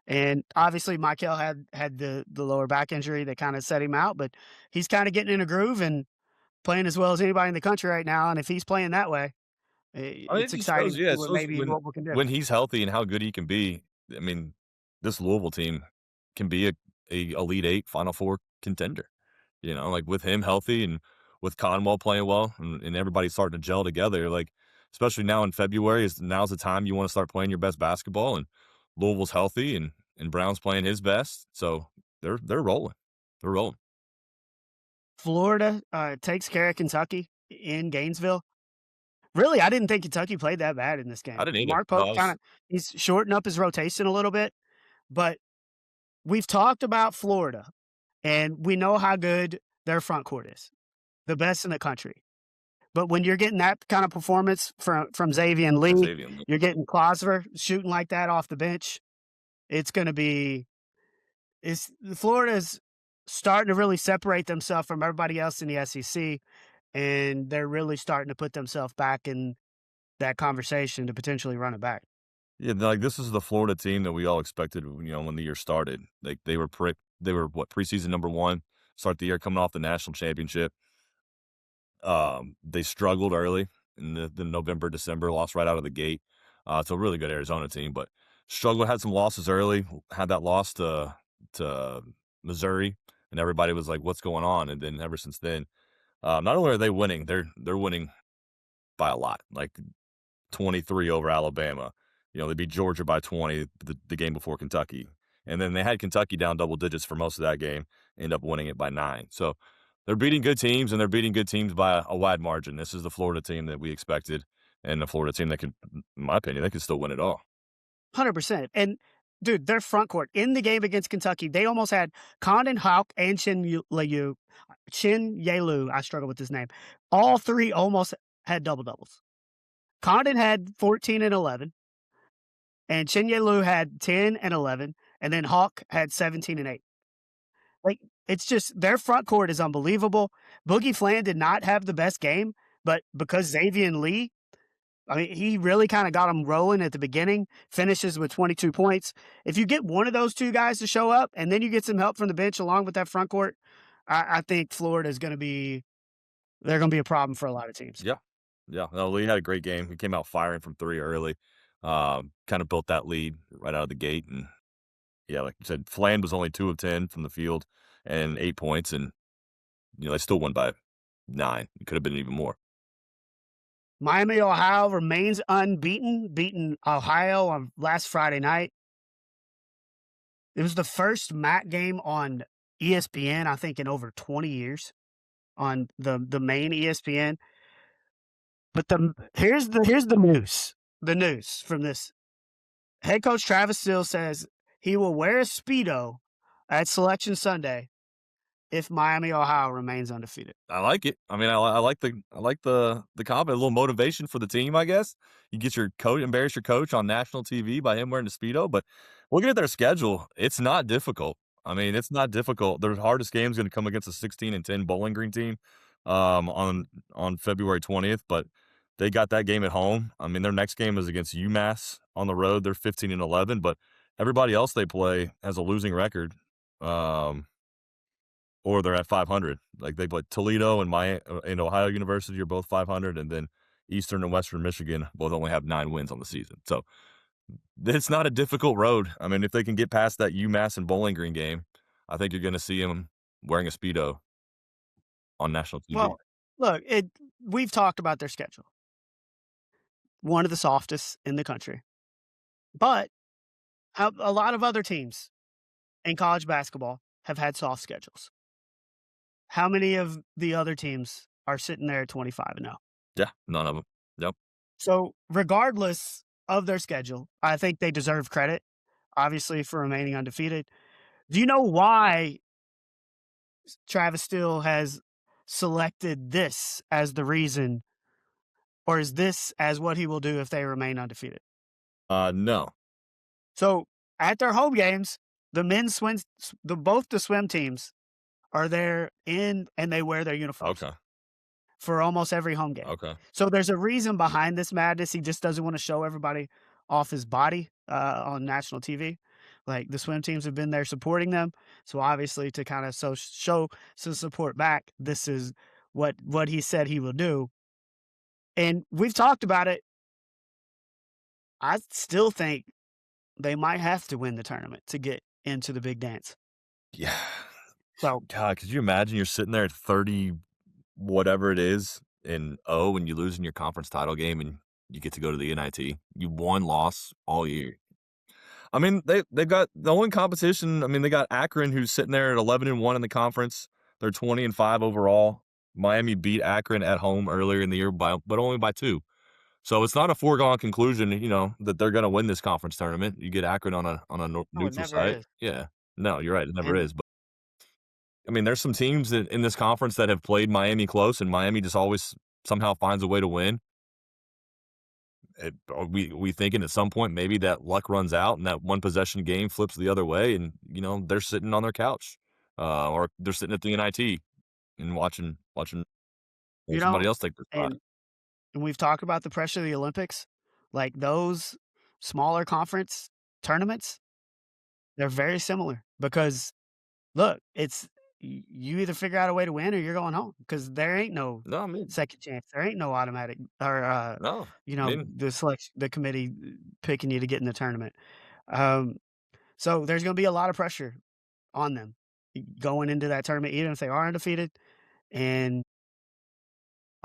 And obviously, Michael had the lower back injury that kind of set him out, but he's kind of getting in a groove and playing as well as anybody in the country right now. And if he's playing that way, I mean, it it's just exciting shows, to yeah, see it what shows maybe Louisville can do. when he's healthy and how good he can be. I mean, this Louisville team can be a Elite Eight, Final Four contender. You know, like with him healthy and with Conwell playing well and everybody starting to gel together. Like, especially now in February, now's the time you want to start playing your best basketball. And Louisville's healthy and Brown's playing his best, so they're rolling. They're rolling. Florida takes care of Kentucky in Gainesville. Really, I didn't think Kentucky played that bad in this I game. didn't either. Mark Pope he's shortened up his rotation a little bit, but we've talked about Florida, and we know how good their front court is, the best in the country. But when you're getting that kind of performance from Xavier Lee, you're getting Klosver shooting like that off the bench, it's going to be Florida's starting to really separate themselves from everybody else in the SEC, and they're really starting to put themselves back in that conversation to potentially run it back. Yeah, like this is the Florida team that we all expected, when the year started. Like they were preseason number 1, start the year coming off the national championship. They struggled early in the November, December, lost right out of the gate. It's a really good Arizona team, but struggled, had some losses early, had that loss to Missouri, and everybody was like, what's going on? And then ever since then, Not only are they winning, they're winning by a lot, like 23 over Alabama. They beat Georgia by 20 the game before Kentucky. And then they had Kentucky down double digits for most of that game, end up winning it by 9. So they're beating good teams, and they're beating good teams by a wide margin. This is the Florida team that we expected, and the Florida team that could, in my opinion, they could still win it all. 100%. And dude, their front court in the game against Kentucky, they almost had Condon Houck and Chin Yelu. I struggle with his name. All three almost had double doubles. Condon had 14 and 11, and Chin Yelu had 10 and 11, and then Hawk had 17 and 8. Like, it's just their front court is unbelievable. Boogie Flan did not have the best game, but because Xavier Lee, I mean, he really kind of got them rolling at the beginning, finishes with 22 points. If you get one of those two guys to show up and then you get some help from the bench along with that front court, I think Florida is going to be, they're going to be a problem for a lot of teams. Yeah. Yeah. No, Lee had a great game. He came out firing from three early, kind of built that lead right out of the gate. And yeah, like you said, Flan was only 2 of 10 from the field and 8 points. And, they still won by 9. It could have been even more. Miami, Ohio remains unbeaten, beating Ohio on last Friday night. It was the first MAC game on ESPN, I think, in over 20 years on the main ESPN. But here's the news. The news from this. Head coach Travis Steele says he will wear a Speedo at Selection Sunday if Miami, Ohio remains undefeated. I like it. I mean, I like the comp, a little motivation for the team, I guess. You get your coach, embarrass your coach on national TV by him wearing the Speedo, but looking at their schedule, it's not difficult. I mean, it's not difficult. Their hardest game is gonna come against a 16-10 Bowling Green team, on February 20th, but they got that game at home. I mean, their next game is against UMass on the road. They're 15-11, but everybody else they play has a losing record. Or they're at 500. Like they play Toledo and Ohio University are both 500, and then Eastern and Western Michigan both only have 9 wins on the season. So it's not a difficult road. I mean, if they can get past that UMass and Bowling Green game, I think you're going to see them wearing a Speedo on national TV. Well, look, we've talked about their schedule. One of the softest in the country. But a lot of other teams in college basketball have had soft schedules. How many of the other teams are sitting there at 25-0? Yeah, none of them. Yep. So, regardless of their schedule, I think they deserve credit, obviously, for remaining undefeated. Do you know why Travis Steele has selected this as the reason, or is this as what he will do if they remain undefeated? No. So, at their home games, the men's both the swim teams are there and they wear their uniforms. Okay. For almost every home game. Okay. So there's a reason behind this madness. He just doesn't want to show everybody off his body on national TV. Like the swim teams have been there supporting them. So obviously to kind of show some support back, this is what he said he will do. And we've talked about it. I still think they might have to win the tournament to get into the big dance. Yeah. So God, could you imagine you're sitting there at 30 whatever it is and and you lose in your conference title game and you get to go to the NIT. You won loss all year. I mean, they've got the only competition. I mean, they got Akron who's sitting there at 11-1 in the conference. They're 20-5 overall. Miami beat Akron at home earlier in the year but only by 2. So it's not a foregone conclusion, that they're going to win this conference tournament. You get Akron on a it neutral never site. is. Yeah. No, you're right. It never And is. But I mean, there's some teams in this conference that have played Miami close, and Miami just always somehow finds a way to win. Are we thinking at some point maybe that luck runs out and that one possession game flips the other way, and they're sitting on their couch, or they're sitting at the NIT and watching you somebody know, else take their spot. and we've talked about the pressure of the Olympics, like those smaller conference tournaments, they're very similar because look, it's you either figure out a way to win or you're going home because there ain't no No, I mean, second chance. There ain't no automatic or no, I mean, the committee picking you to get in the tournament. Um, so there's going to be a lot of pressure on them going into that tournament, even if they are undefeated. And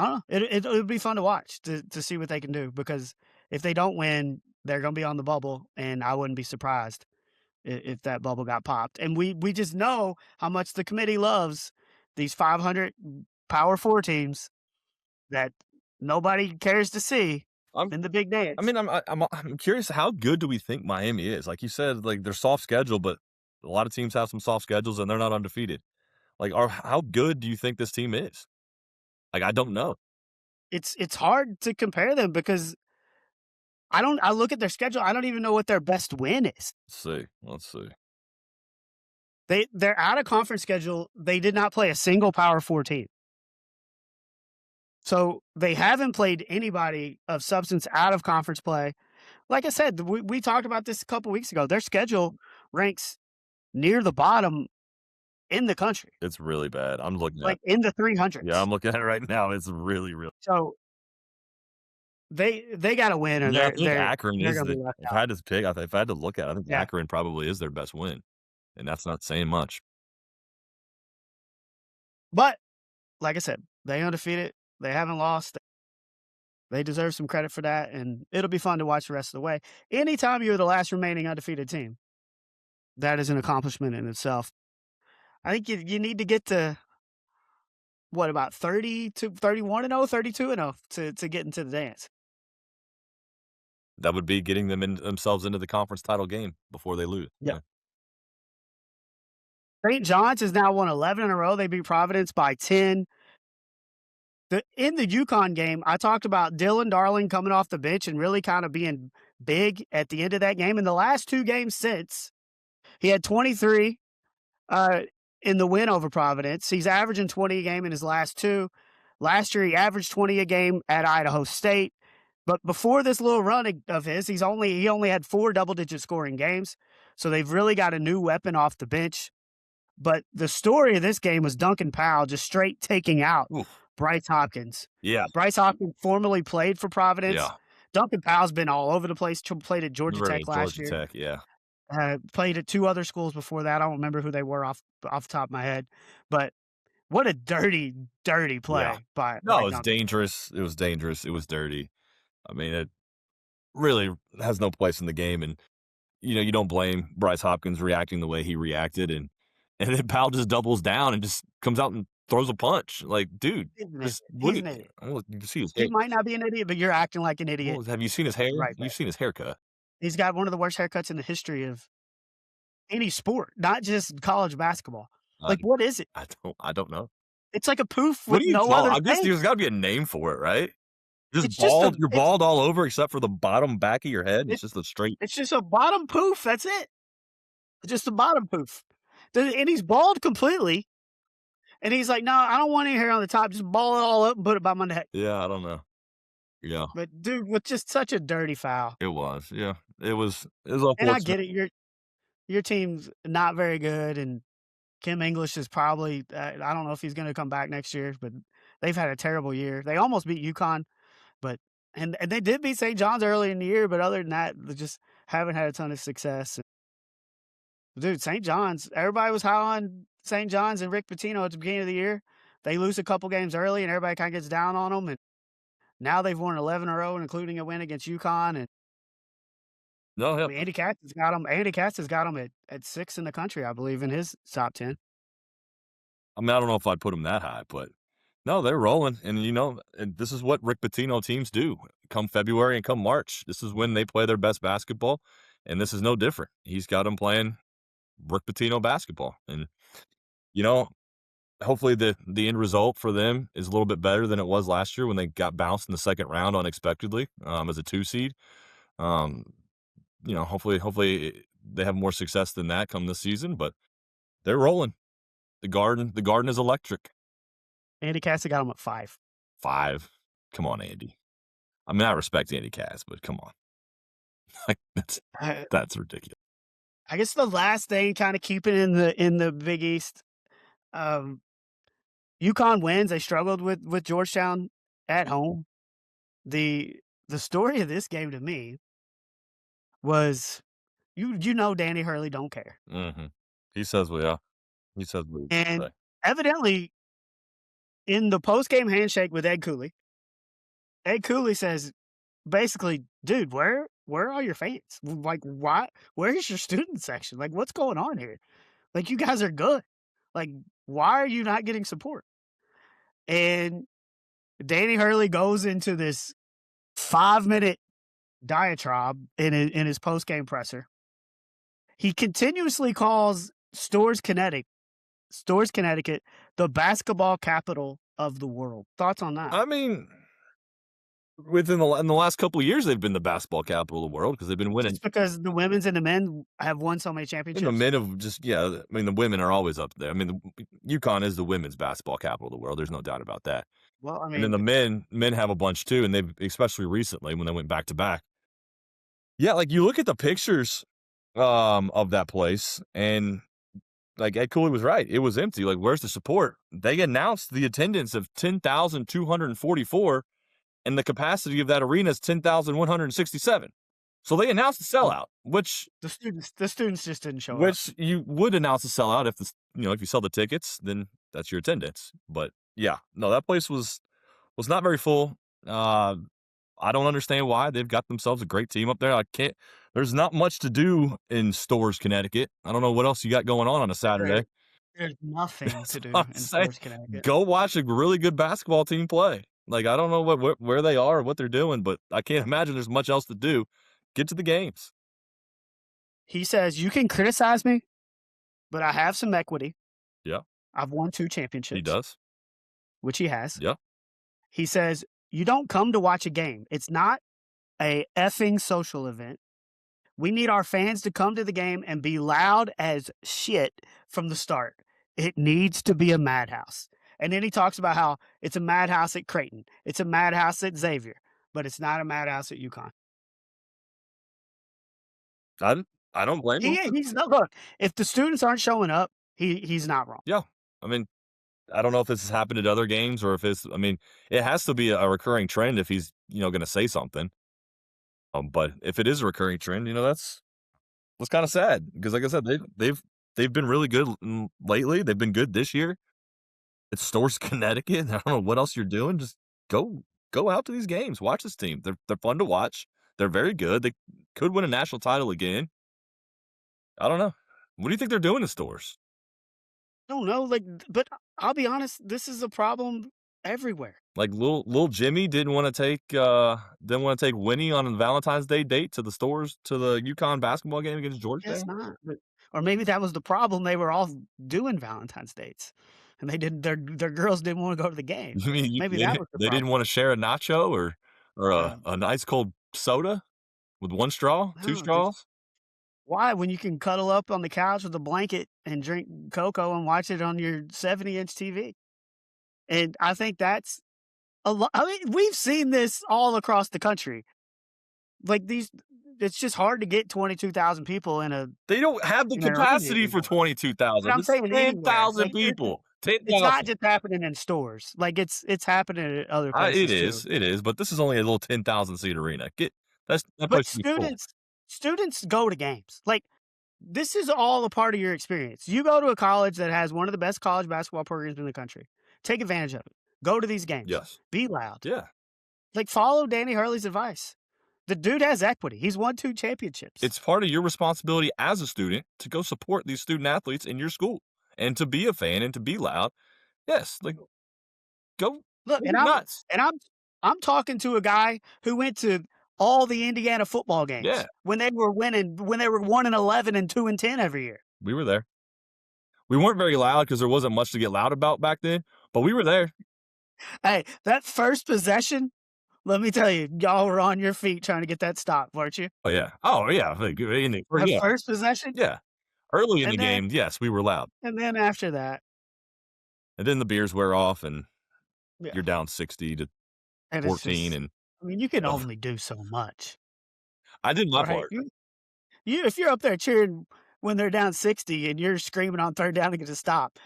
I don't know. It'll be fun to watch to see what they can do because if they don't win, they're gonna be on the bubble, and I wouldn't be surprised if that bubble got popped. And we just know how much the committee loves these 500 Power 4 teams that nobody cares to see I'm in the big I dance. mean, I'm curious, how good do we think Miami is? Like you said, like, they're soft schedule, but a lot of teams have some soft schedules, and they're not undefeated. Like, how good do you think this team is? Like, I don't know. It's hard to compare them because I look at their schedule, I don't even know what their best win is. Let's see. Their out of conference schedule, they did not play a single Power 4 team. So they haven't played anybody of substance out of conference play. Like I said, we talked about this a couple weeks ago. Their schedule ranks near the bottom in the country, It's really bad. I'm looking at like in the Yeah, 300s. I'm looking at it right now. It's really, really So they got to win, or Yeah, I think Akron they're is going to the be left if out. I had to pick, if I had to look at it, I think Yeah, Akron probably is their best win, and that's not saying much. but like I said, they undefeated. They haven't lost. They deserve some credit for that, and it'll be fun to watch the rest of the way. Anytime you're the last remaining undefeated team, that is an accomplishment in itself. I think you need to get to what about 30 to 31 and 0, 32 and 0 to get into the dance. That would be getting themselves into the conference title game before they lose. Yep. Yeah. St. John's has now won 11 in a row. They beat Providence by 10. In the UConn game, I talked about Dylan Darling coming off the bench and really kind of being big at the end of that game. In the last two games since, he had 23 uh, in the win over Providence. He's averaging 20 a game in his last two. Last year, he averaged 20 a game at Idaho State. But before this little run of his, he only had 4 double-digit scoring games. So they've really got a new weapon off the bench. But the story of this game was Duncan Powell just straight taking out Oof. Bryce Hopkins. Yeah, Bryce Hopkins formerly played for Providence. yeah. Duncan Powell's been all over the place. Played at Georgia Right, Tech last Georgia year. Tech, yeah. Played at 2 other schools before that. I don't remember who they were off the top of my head. But what a dirty, dirty Yeah. play by No, it's Duncan. dangerous. It was dangerous. It was dirty. I mean, it really has no place in the game, and, you don't blame Bryce Hopkins reacting the way he reacted, and then Powell just doubles down and just comes out and throws a punch. Like, dude, He's an idiot. just look He's at an idiot. well, you can see his He hair. might not be an idiot, but you're acting like an idiot Well, have you seen his hair? right You've there. seen his haircut. He's got one of the worst haircuts in the history of any sport, not just college basketball. I Like, what is it? I don't know. It's like a poof What with do you no call other I guess thing. there's gotta be a name for it, right? Just It's just bald a you're bald all over except for the bottom back of your head, it's it, just a straight it's just a bottom poof. That's it. Just a bottom poof. And he's bald completely. And he's like, no, I don't want any hair on the top. Just ball it all up and put it by my neck. Yeah, I don't know. Yeah, But dude, with just such a dirty foul. it was, yeah. It was And I unfortunate. get it. Your team's not very good, and Kim English is probably. I don't know if he's going to come back next year, but they've had a terrible year. They almost beat UConn, but and they did beat St. John's early in the year, but other than that, they just haven't had a ton of success. Dude, St. John's, everybody was high on St. John's and Rick Pitino at the beginning of the year. They lose a couple games early, and everybody kind of gets down on them. And now they've won 11 in a row, including a win against UConn. And No, I yeah. mean, Andy Katz has got them. Andy Katz has got them at 6 in the country, I believe, in his top 10. I mean, I don't know if I'd put put them that high, but no, they're rolling, and, and this is what Rick Pitino teams do. Come February and come March, this is when they play their best basketball, and this is no different. He's got them playing Rick Pitino basketball, and, you know, hopefully the end result for them is a little bit better than it was last year when they got bounced in the second round unexpectedly, as a 2 seed. Um, hopefully they have more success than that come this season, but they're rolling. The Garden is electric. Andy Katz has got them at 5. 5. Come on, Andy. I mean, I respect Andy Cass, but come on. Like, I, that's ridiculous. I guess the last thing, kind of keeping in the Big East, um, UConn wins. They struggled with Georgetown at home. The the story of this game to me was Danny Hurley don't care. Mhm. He says, "Well, yeah." He says what he And say. evidently In the post-game handshake with Ed Cooley says, basically, "Dude, where are your fans? Like, why where's your student section? Like, what's going on here? Like, you guys are good. Like, why are you not getting support?" And Danny Hurley goes into this 5-minute diatribe in his post-game presser. He continuously calls Storrs, Connecticut, the basketball capital of the world. Thoughts on that? I mean, in the last couple of years, they've been the basketball capital of the world because they've been winning. Just because the women's and the men have won so many And the championships? men have just I mean, the women are always up there. I mean, the UConn is the women's basketball capital of the world. There's no doubt about that. Well, I And then mean, the men have a bunch too, and they've especially recently when they went back to back. Yeah, like you look at the pictures of that place, and like Ed Cooley was right. It was empty. Like, where's the support? They announced the attendance of 10,244, and the capacity of that arena is 10,167. So they announced the well, sellout, which the students just didn't show up. you would announce a sellout if if you sell the tickets, then that's your attendance. But yeah, no, that place was not very full. I don't understand why. They've got themselves a great team up there. I can't. There's not much to do in Storrs, Connecticut. I don't know what else you got going on a There Saturday. there's nothing That's to do what I'm in saying. Storrs, Connecticut. Go watch a really good basketball team play. Like I don't know where they are or what they're doing, but I can't imagine there's much else to do. Get to the games. He says, "You can criticize me, but I have some equity. Yeah, I've won 2 he championships," does. which he has. Yeah. He says, "You don't come to watch a game. It's not a effing social event. We need our fans to come to the game and be loud as shit from the start. It needs to be a madhouse." And then he talks about how it's a madhouse at Creighton. It's a madhouse at Xavier, but it's not a madhouse at UConn. I I don't blame him. He's no look. If the students aren't showing up, he's not wrong. Yeah. I mean, I don't know if this has happened at other games or if it's I mean, it has to be a recurring trend if he's, gonna say something. But if it is a recurring trend, that's kinda sad because like I said, they've been really good lately. They've been good this year. It's Storrs, Connecticut. I don't know what else you're doing. Just go out to these games. Watch this team. They're fun to watch. They're very good. They could win a national title again. I don't know. What do you think they're doing in Storrs? Don't know, like, but I'll be honest, this is a problem everywhere. Like little Jimmy didn't wanna take Winnie on a Valentine's Day date to the stores to the UConn basketball game against Guess Georgetown? not, but or maybe that was the problem, they were all doing Valentine's dates, and their girls didn't wanna go to the game. You mean Maybe that was the they didn't problem. wanna share a nacho or Uh, an ice cold soda with 1 straw, 2 no, just straws? why? When you can cuddle up on the couch with a blanket and drink cocoa and watch it on your 70-inch TV. And I think that's a lot. I mean, we've seen this all across the country. Like, it's just hard to get 22,000 people They don't have the in an arena capacity for anymore. But 22,000. I'm It's saying anywhere. 10,000 Like, people. it's not 10,000. just happening in stores. Like, it's happening at other places too. It is, but this is only a little 10,000 seat arena. That place But should be full. students go to games. Like, this is all a part of your experience. You go to a college that has one of the best college basketball programs in the country. Take advantage of it. Go to these games. Yes. Be loud. Yeah. Like, follow Danny Hurley's advice. The dude has equity. He's won 2 championships. It's part of your responsibility as a student to go support these student athletes in your school and to be a fan and to be loud. Yes, like, go Look, go nuts. and I'm talking to a guy who went to all the Indiana football games Yeah, when they were winning, when they were 1-11 and 2-10 every year. we were there. We weren't very loud because there wasn't much to get loud about back then, but we were there. Hey, that first possession, let me tell you, y'all were on your feet trying to get that stop, weren't you? Oh, yeah. Oh, yeah. Like, That yeah, first possession, yeah. Early in the and then game, yes, we were loud. after that, And then the beers wear off and yeah, you're down 60 to and it's 14 just, and I mean, you can oh, only do so much, I did my right? part. You if you're up there cheering when they're down 60 and you're screaming on 3rd down to get a stop,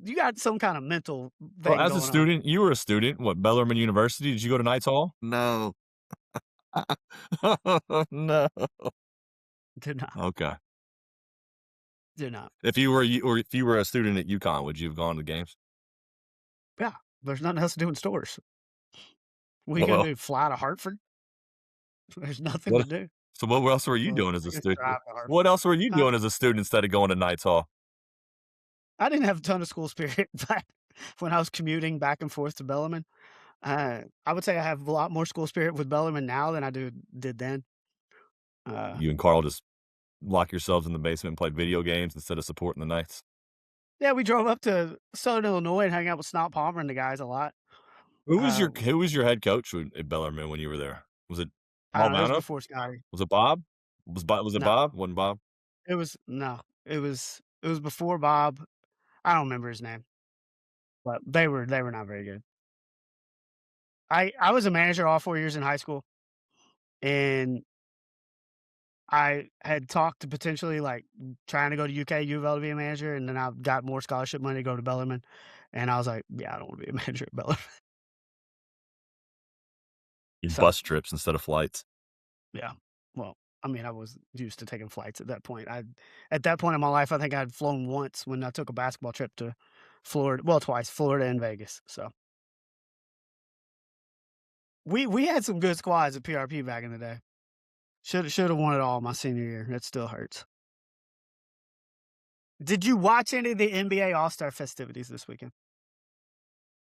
you got some kind of mental Well, thing as a going on. student, you were a student. What, Bellarmine University? Did you go to Knights Hall? No. No. Did not, Okay. did not. If you were a student at UConn, would you have gone to the games? Yeah. There's nothing else to do in stores. What are you Well, gonna well, do? Fly to Hartford? There's nothing to what do. so what else were you Well, doing as I a guess student? drive to What Hartford. else were you Huh? doing as a student instead of going to Knights Hall? I didn't have a ton of school spirit back when I was commuting back and forth to Bellarmine. I would say I have a lot more school spirit with Bellarmine now than I did then. Uh, You and Carl just lock yourselves in the basement and play video games instead of supporting the Knights? yeah, we drove up to Southern Illinois and hung out with Snot Palmer and the guys a lot. Uh, Who was your head coach at Bellarmine when you were there? Was it I Paul don't know, it was Mano? before Scotty. Was it Bob? Was it No, Bob? Wasn't Bob? it was no, it was before Bob. I don't remember his name, but they were not very good. I was a manager all 4 years in high school, and I had talked to potentially, like, trying to go to UK, U of L to be a manager, and then I got more scholarship money to go to Bellarmine, and I was like, "Yeah, I don't wanna be a manager at Bellarmine." You So, bus trips instead of flights. yeah. Well, I mean, I was used to taking flights at that point. At that point in my life, I think I'd flown once when I took a basketball trip to Florida well, twice, Florida and Vegas, so we had some good squads at PRP back in the day. Shoulda won it all my senior year. That still hurts. Did you watch any of the NBA All-Star festivities this weekend?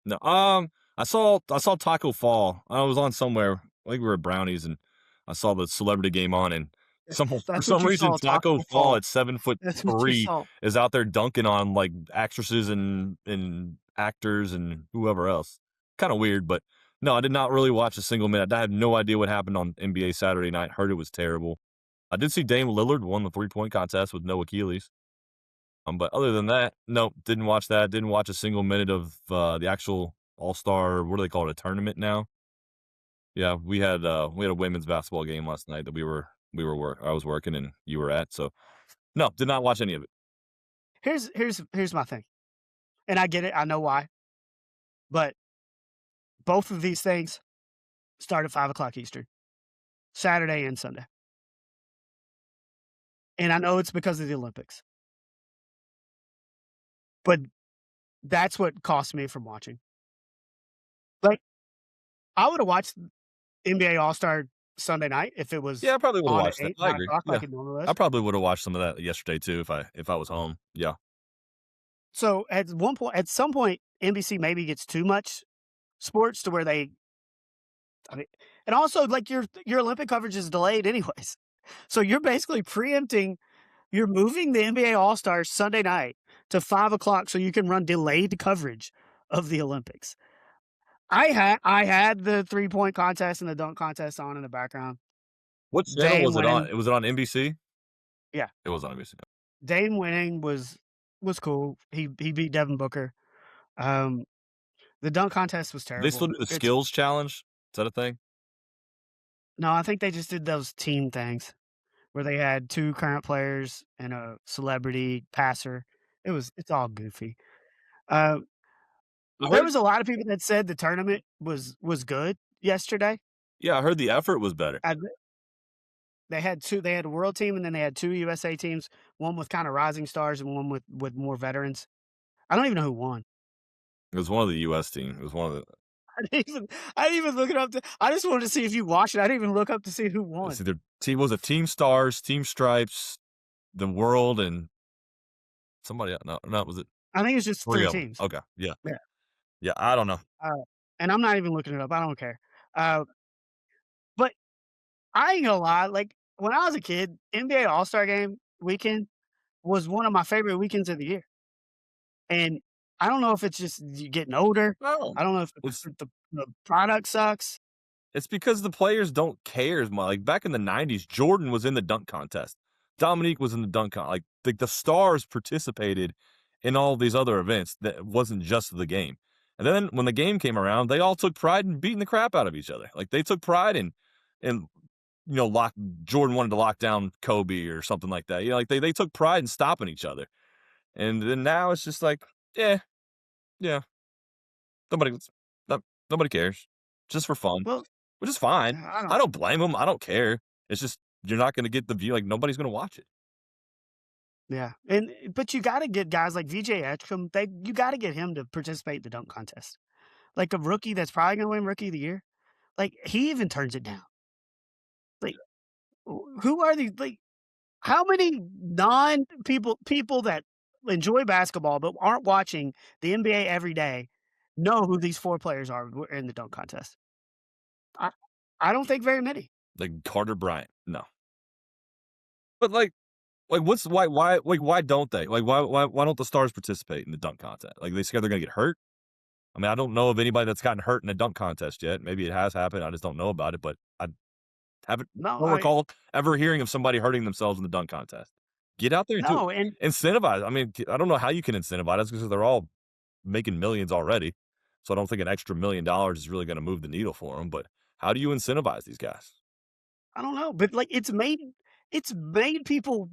No, I saw Taco Fall. I was on somewhere. I think we were at Brownies, and I saw the celebrity game on, and for That's what some you reason saw, Taco Taco Fall Fall. at 7 foot That's what you 3 saw. is out there dunking on like actresses and actors and whoever else. Kind of weird, but no, I did not really watch a single minute. I had no idea what happened on NBA Saturday night. Heard it was terrible. I did see Dame Lillard won the 3-point contest with no Achilles. But other than that, nope, didn't watch that. Didn't watch a single minute of the actual All-Star, what do they call it, a tournament now? Yeah, we had a women's basketball game last night that I was working and you were at. So no, did not watch any of it. Here's my thing, and I get it, I know why, but both of these things start at 5 o'clock Eastern, Saturday and Sunday, and I know it's because of the Olympics, but that's what cost me from watching. Like, I would've watched NBA All-Star Sunday night if it Yeah, was I probably would have on at watched that. 8, I 9 agree. o'clock Yeah. like it normally I was. probably would have watched some of that yesterday too if I was home. Yeah. So, at some point, NBC maybe gets too much sports to where I mean and also, like, your Olympic coverage is delayed anyways. So you're basically preempting you're moving the NBA All-Stars Sunday night to 5 o'clock so you can run delayed coverage of the Olympics. I had the three-point contest and the dunk contest on in the background. What channel Dame was it on? winning Was it on NBC? yeah, It was on NBC. Dame winning was cool. He beat Devin Booker. Um, the dunk contest was Do they still terrible. do the It's skills challenge? Is that a thing? no, I think they just did those team things where they had 2 current players and a celebrity passer. It's all goofy. Uh, I there heard was a lot of people that said the tournament was good yesterday. Yeah, I heard the effort was better. I they had a world team and then they had 2 USA teams, one with kinda rising stars and one with more veterans. I don't even know who won. It was one of the US team. It was one of the I didn't even look it up to I just wanted to see if you watched it. I didn't even look up to see who it's won. either team was it Team Stars, Team Stripes, the World, and somebody else. No, was it I think it's just 3 3 of them? teams. Okay, yeah. Yeah, Yeah, I don't know. uh, and I'm not even looking it up. I don't care. Uh, but I ain't gonna lie, like, when I was a kid, NBA All-Star Game weekend was one of my favorite weekends of the year, and I don't know if it's just you getting older. No. I don't know if It's the product sucks. it's because the players don't care as much. Like, back in the '90s, Jordan was in the dunk contest. Dominique was in the dunk con like, the stars participated in all these other events that wasn't just the game. And then when the game came around, they all took pride in beating the crap out of each other. Like, they took pride in lock Jordan wanted to lock down Kobe or something like that. Like, they took pride in stopping each other. And then now it's just like, yeah, yeah, nobody no nobody cares. Just for fun, Well, which is fine. I I don't don't blame them. I don't care. It's just you're not gonna get the view, like, nobody's gonna watch it. yeah, but you gotta get guys like VJ Edgecombe, you gotta get him to participate in the dunk contest. like a rookie that's probably gonna win Rookie of the Year. Like, he even turns it down. Like, who are these? Like, how many non people that enjoy basketball but aren't watching the NBA every day know who these 4 players are in the dunk contest? I I don't think very many. Like Carter Bryant, no. But like what's why don't they? Like why don't the stars participate in the dunk contest? Like they scared they're gonna get hurt? I mean, I don't know of anybody that's gotten hurt in a dunk contest yet. Maybe it has happened. I just don't know about it, but I haven't No, don't I recall ever hearing of somebody hurting themselves in the dunk contest. Get out there and do it. no, and Incentivize. I mean, I don't know how you can incentivize us because they're all making millions already. So I don't think an extra $1 million is really going to move the needle for them. But how do you incentivize these guys? I don't know, but, like, it's made people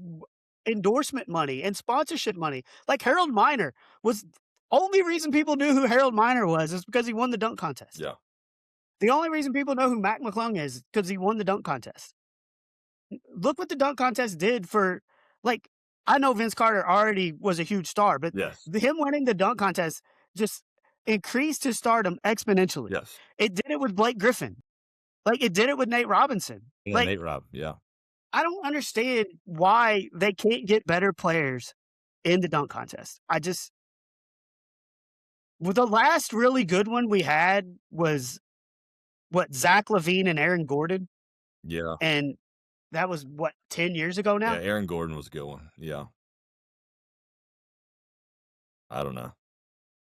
endorsement money and sponsorship money. Like, Harold Miner was only reason people knew who Harold Miner was is because he won the dunk contest. Yeah. The only reason people know who Mac McClung is because he won the dunk contest. Look what the dunk contest did for, like, I know Vince Carter already was a huge star, but Yes. him winning the dunk contest just increased his stardom exponentially. Yes. It did it with Blake Griffin. Like, it did it with Nate Robinson. Yeah. Like, Nate Robb. Yeah. I don't understand why they can't get better players in the dunk contest. I just well, the last really good one we had was what, Zach LaVine and Aaron Gordon, Yeah. and that was what, 10 years ago Yeah. now? Aaron Gordon was a good one. Yeah. I don't know.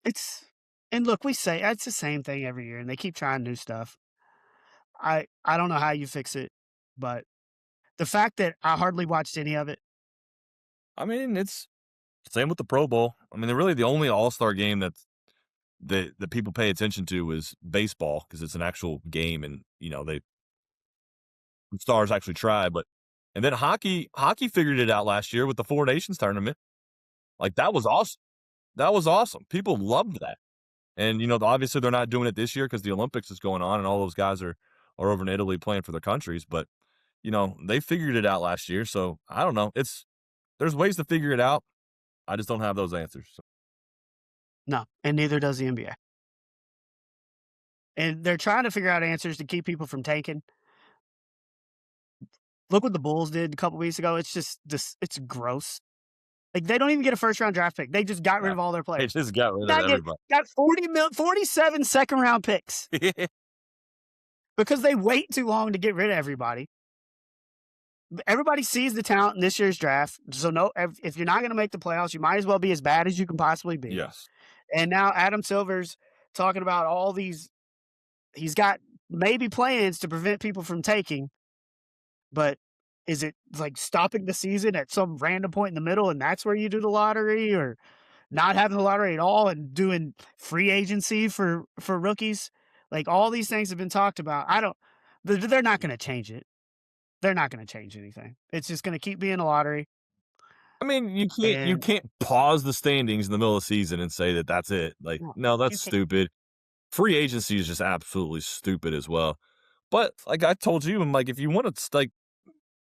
It's and look, we say it's the same thing every year, and they keep trying new stuff. I don't know how you fix it, but the fact that I hardly watched any of it. I mean, it's same with the Pro Bowl. I mean, they're really the only All-Star game that people pay attention to is baseball because it's an actual game and, they stars actually try, but and then hockey figured it out last year with the Four Nations tournament. Like, that was awesome. That was awesome. People loved that. And, obviously they're not doing it this year because the Olympics is going on and all those guys are over in Italy playing for their countries, but, they figured it out last year, so I don't know. There's ways to figure it out. I just don't have those answers. So, No, and neither does the NBA. And they're trying to figure out answers to keep people from tanking. Look what the Bulls did a couple weeks ago. It's just this it's gross. Like, they don't even get a first round draft pick. They just got rid yeah, of all their they players. just got rid of Got get everybody. got 47 second round picks because they wait too long to get rid of everybody. Everybody sees the talent in this year's draft. So no, if you're not going to make the playoffs, you might as well be as bad as you can possibly be. Yes. And now Adam Silver's talking about all these. He's got maybe plans to prevent people from taking, but is it like stopping the season at some random point in the middle, and that's where you do the lottery, or not having the lottery at all and doing free agency for rookies? Like, all these things have been talked about. I don't. They're not going to change it. They're not going to change anything. It's just going to keep being a lottery. I mean, you And can't pause the standings in the middle of the season and say that that's it. Like, no, no, that's you can't. stupid. Free agency is just absolutely stupid as well. But like I told you, I'm like, if you want to like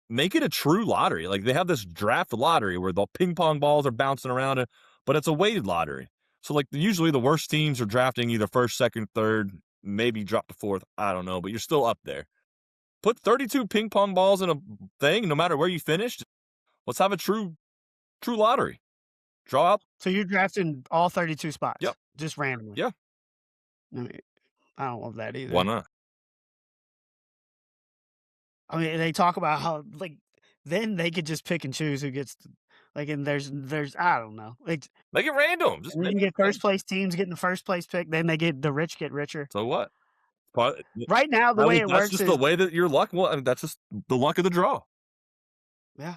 make it a true lottery, like they have this draft lottery where the ping pong balls are bouncing around it, but it's a weighted lottery. So like usually the worst teams are drafting either first, second, third, maybe drop to fourth. I don't know, but you're still up there. Put 32 ping pong balls in a thing, no matter where you finished. Let's have a true lottery. Draw out. So you're drafting all 32 Yep. spots just randomly. Yeah. I mean, I don't love that Why either. not? I mean, they talk about how, like, then they could just pick and choose who gets, like, and there's I don't know. Like, Make it random. Just and then make you it get first random. place teams getting the first place pick. Then they get the rich get richer. So what? But Right now, the I way mean, it that's works just the is, way that your luck. Well, I mean, that's just the luck of the draw. yeah.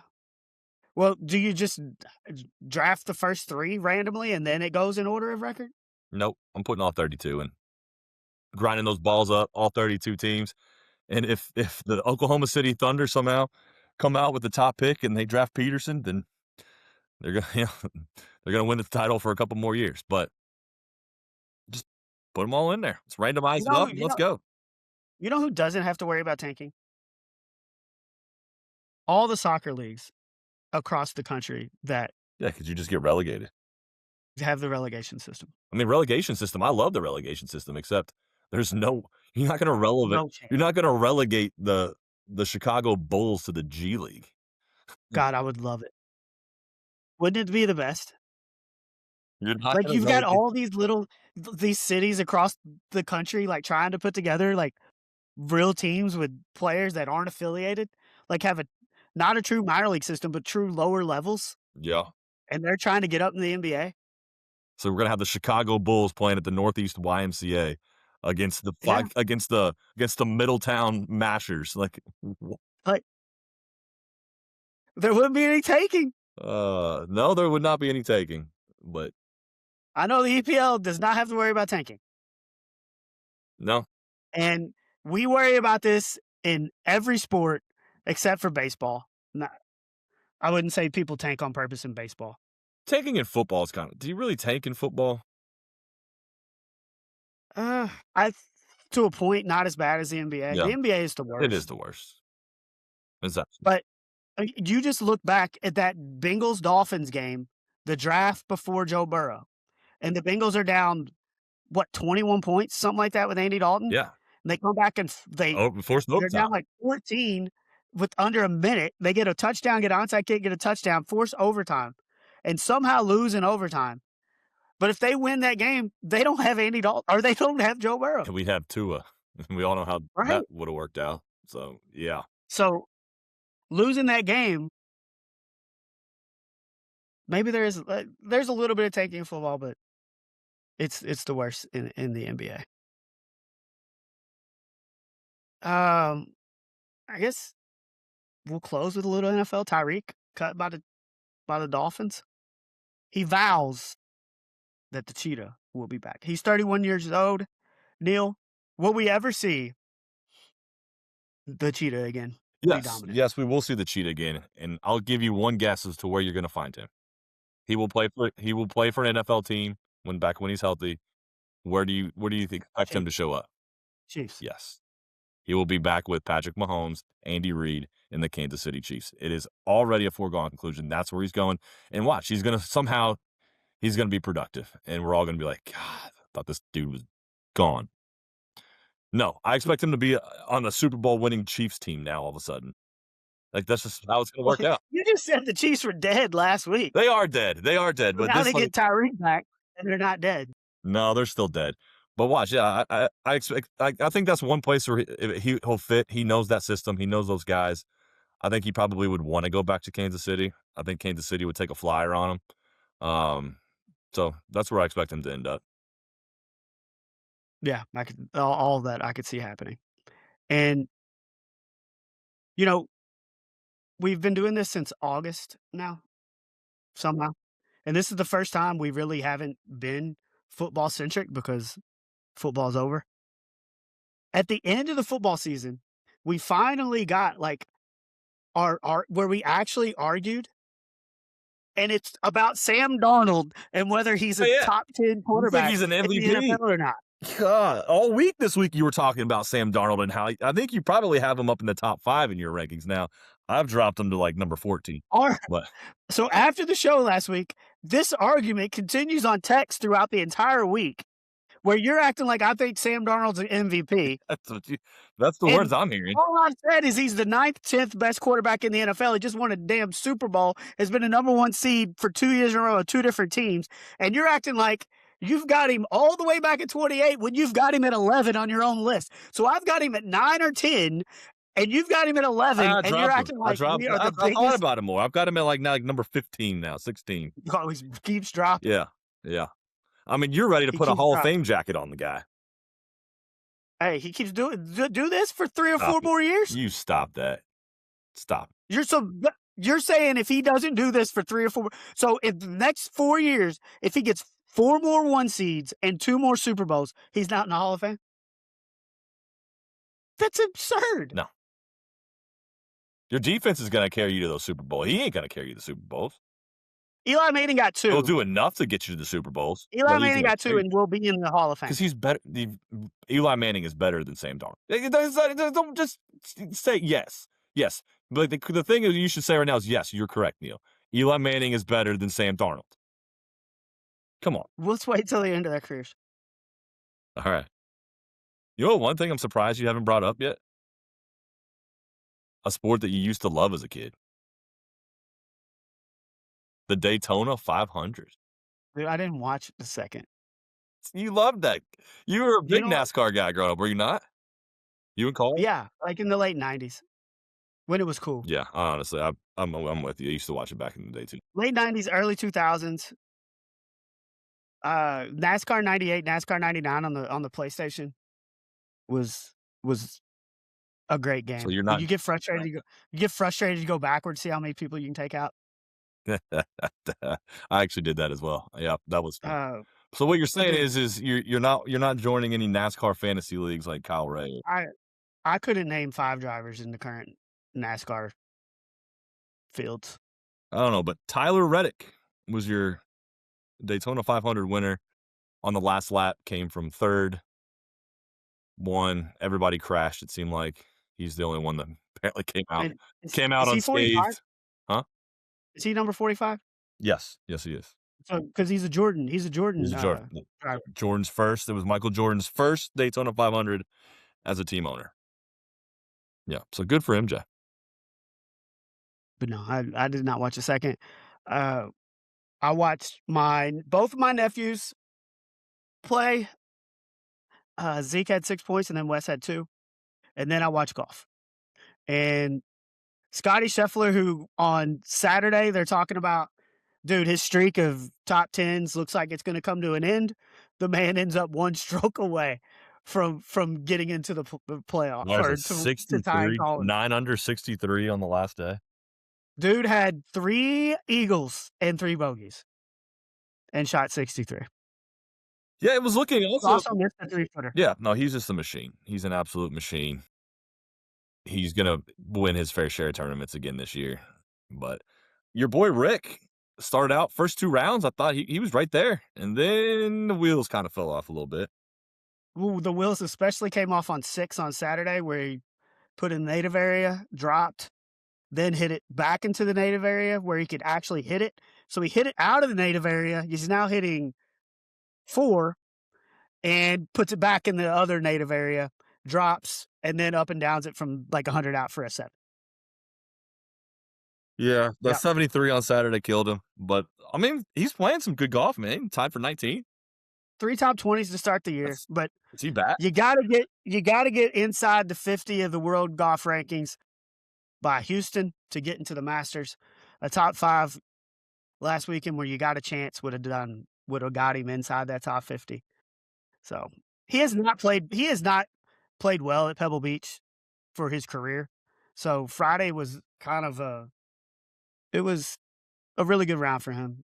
Well, do you just draft the first 3 randomly and then it goes in order of record? Nope. I'm putting all 32 and grinding those balls up, all 32 teams. And if the Oklahoma City Thunder somehow come out with the top pick and they draft Peterson, then they're gonna they're gonna win the title for a couple more years. But just put them all in there. Let's randomize You it know, up who- and you let's know, go. you know who doesn't have to worry about tanking? All the soccer leagues across the country that Yeah, because you just get relegated. to have the relegation system. I mean, relegation system, I love the relegation system, except there's no you're not gonna No you're chance. not gonna relegate the Chicago Bulls to the G League. God, I would love it. Wouldn't it be the best? You're not Like, gonna you've got relegate all these little these cities across the country, like, trying to put together, like, real teams with players that aren't affiliated, like, have a not a true minor league system, but true lower levels, Yeah. and they're trying to get up in the NBA. So we're gonna have the Chicago Bulls playing at the Northeast YMCA Yeah, against the Middletown Mashers, like, wha like, there wouldn't be any taking. no, there would not be any taking, but I know the EPL does not have to worry about tanking, no. and we worry about this in every sport except for baseball. Not I wouldn't say people tank on purpose in baseball. Tanking in football is kinda do you really tank in football? I to a point, not as bad as the NBA. Yeah, The NBA is the it is worst, the worst. It's that but you just look back at that Bengals Dolphins game, the draft before Joe Burrow, and the Bengals are down, what, 21 points, something like that with Andy Dalton? yeah. And they come back and Oh, forced they're overtime. down like 14 with under a minute. They get a touchdown, get an onside kick, get a touchdown, force overtime, and somehow lose in overtime. But if they win that game, they don't have Andy Dalton or they don't have Joe Burrow, And we have Tua. We all know how right? that would've worked out. So, yeah. So losing that game, maybe there's a little bit of taking in football, but it's the worst in the NBA. I guess we'll close with a little NFL. Tyreek cut by the Dolphins. He vows that the cheetah will be back. He's 31 years old. Neil, will we ever see the cheetah again be Yes, dominant? yes, we will see the cheetah again, and I'll give you one guess as to where you're gonna find him. He will play for an NFL team when he's healthy. Where do you think expect him to Chiefs. show up? Chiefs. Yes. He will be back with Patrick Mahomes, Andy Reid, and the Kansas City Chiefs. It is already a foregone conclusion. That's where he's going. And watch, he's gonna be productive, and we're all gonna be like, "God, I thought this dude was gone." No, I expect him to be on the Super Bowl winning Chiefs team now all of a sudden. Like, that's just how it's gonna work out. You just said the Chiefs were dead last week. They are dead, but Now they this, get like Tyreek back, and they're not dead. no, they're still dead. But watch, yeah, I expect I think that's one place where he'll fit. He knows that system. He knows those guys. I think he probably would wanna go back to Kansas City. I think Kansas City would take a flyer on him. So that's where I expect him to end up. Yeah, I could all of that I could see happening. And, you know, we've been doing this since August now, somehow, and this is the first time we really haven't been football centric because football's over. At the end of the football season, we finally got, like, our where we actually argued, and it's about Sam Darnold and whether he's Oh, a yeah. top 10 You think quarterback he's an in the MVP? NFL or not. God, all week this week you were talking about Sam Darnold and how I think you probably have him up in the top 5 in your rankings now. I've dropped him to, like, number 14. Or But so after the show last week, this argument continues on text throughout the entire week, where you're acting like I think Sam Darnold's an MVP, that's the words and I'm hearing. all I've said is he's the ninth, 10th best quarterback in the NFL. He just won a damn Super Bowl, has been a number 1 seed for 2 years in a row with 2 different teams, and you're acting like you've got him all the way back at 28 when you've got him at 11 on your own list. So I've got him at 9 or 10, and you've got him at 11, I and you're dropped him. acting like we are I the thought biggest. about him more. I've got him at, like, now, like, number 15 now, 16. He always keeps dropping. Yeah, yeah. I mean, you're ready to He put a keeps Hall of dropping. Fame jacket on the guy. Hey, he keeps do this for 3 or Stop 4 it. more years? You stop that. Stop. You're saying if he doesn't do this for 3 or 4, so if the next 4 years, if he gets 4 more 1 seeds and 2 more Super Bowls, he's not in the Hall of Fame? That's absurd. No. Your defense is gonna carry you to those Super Bowls. He ain't gonna carry you to the Super Bowls. Eli Manning got He'll 2. do enough to get you to the Super Bowls. Eli Manning got 2 and will be in the Hall of Fame. Because he's better. Eli Manning is better than Sam Darnold. Don't just say yes. Yes. But the thing is, you should say right now is yes, you're correct, Neil. Eli Manning is better than Sam Darnold. Come on. Let's wait till the end of their careers. All right. You know, one thing I'm surprised you haven't brought up yet? A sport that you used to love as a kid. The Daytona 500. Dude, I didn't watch the second. You loved that. You were a You big know what? NASCAR guy growing up, were you not? You and Colin? Yeah, like in the late 90s when it was cool. Yeah, honestly, I'm with you. I used to watch it back in the day too. Late 90s, early 2000s. NASCAR 98, NASCAR 99 on the PlayStation was was a great So game. you're But not you get frustrated to go backwards, see how many people you can take out. I actually did that as well. Yeah, that was fun. Uh, So what you're but saying dude, is you're not joining any NASCAR fantasy leagues like Kyle Ray. I I couldn't name 5 drivers in the current NASCAR fields. I don't know, but Tyler Reddick was your Daytona 500 winner on the last lap, came from 3rd, won. Everybody crashed, it seemed like. He's the only one that apparently And came out is he 45? unscathed. Huh? Is he number 45? Yes. Yes, he is. So, because he's a Jordan, He's a Jordan. driver. Jordan's first. It was Michael Jordan's first Daytona 500 as a team owner. Yeah, so good for MJ. But no, I did not watch a second. Uh, I watched both of my nephews play. Zeke had 6 points, and then Wes had 2, and then I watched golf. And Scotty Scheffler, who on Saturday they're talking about, dude, his streak of top tens looks like it's going to come to an end. The man ends up one stroke away from getting into the playoff What is or it, to tying 63? Colin. 9 under 63 on the last day? Dude had 3 eagles and 3 bogeys and shot 63. Yeah, it was looking also. Also missed a 3-footer. Yeah, no, he's just a machine. He's an absolute machine. He's gonna win his fair share of tournaments again this year. But your boy Rick started out first 2 rounds, I thought he was right there, and then the wheels kinda fell off a little bit. Ooh, the wheels especially came off on 6 on Saturday where he put in the native area, dropped, then hit it back into the native area where he could actually hit it. So he hit it out of the native area. He's now hitting 4 and puts it back in the other native area, drops, and then up and downs it from like 100 out for a 7. Yeah, the Yeah. 73 on Saturday killed him, but, I mean, he's playing some good golf, man. Tied for 19. 3 top 20s to start the year, That's but Is he back? you gotta get inside the 50 of the world golf rankings by Houston to get into the Masters. A top 5 last weekend where you got a chance would have got him inside that top 50. So he has not played well at Pebble Beach for his career. So Friday was it was a really good round for him.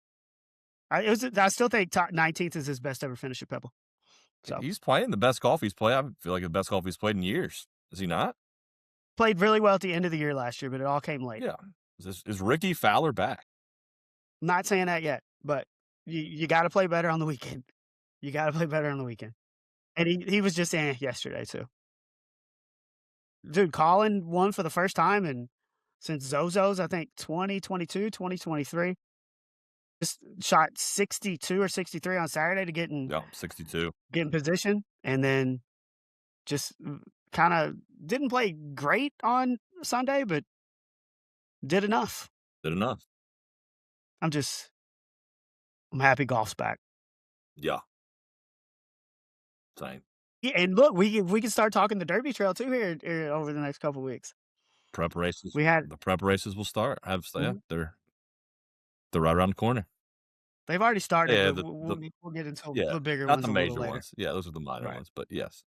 I still think top 19th is his best ever finish at Pebble. So He's playing the best golf he's played. I feel like the best golf he's played in years. Is he not? played really well at the end of the year last year, but it all came late. Yeah. Is Ricky Fowler back? Not saying that yet, but you got to play better on the weekend. You got to play better on the weekend. And he was just saying yesterday too. Dude, Colin won for the first time and since Zozo's, I think 2022, 2023. Just shot 62 or 63 on Saturday to Yeah, 62. get in position, and then just kind of didn't play great on Sunday, but did enough. Did enough. I'm happy golf's back. Yeah. Same. Yeah, and look, we can start talking the Derby Trail too here over the next couple weeks. Prep races. We had The prep races will start. Yeah, Mhm. they're right around the corner. They've already started, Yeah, but we'll get into yeah, the bigger not ones the a little major later. ones. Yeah, those are the minor Right. ones, but yes.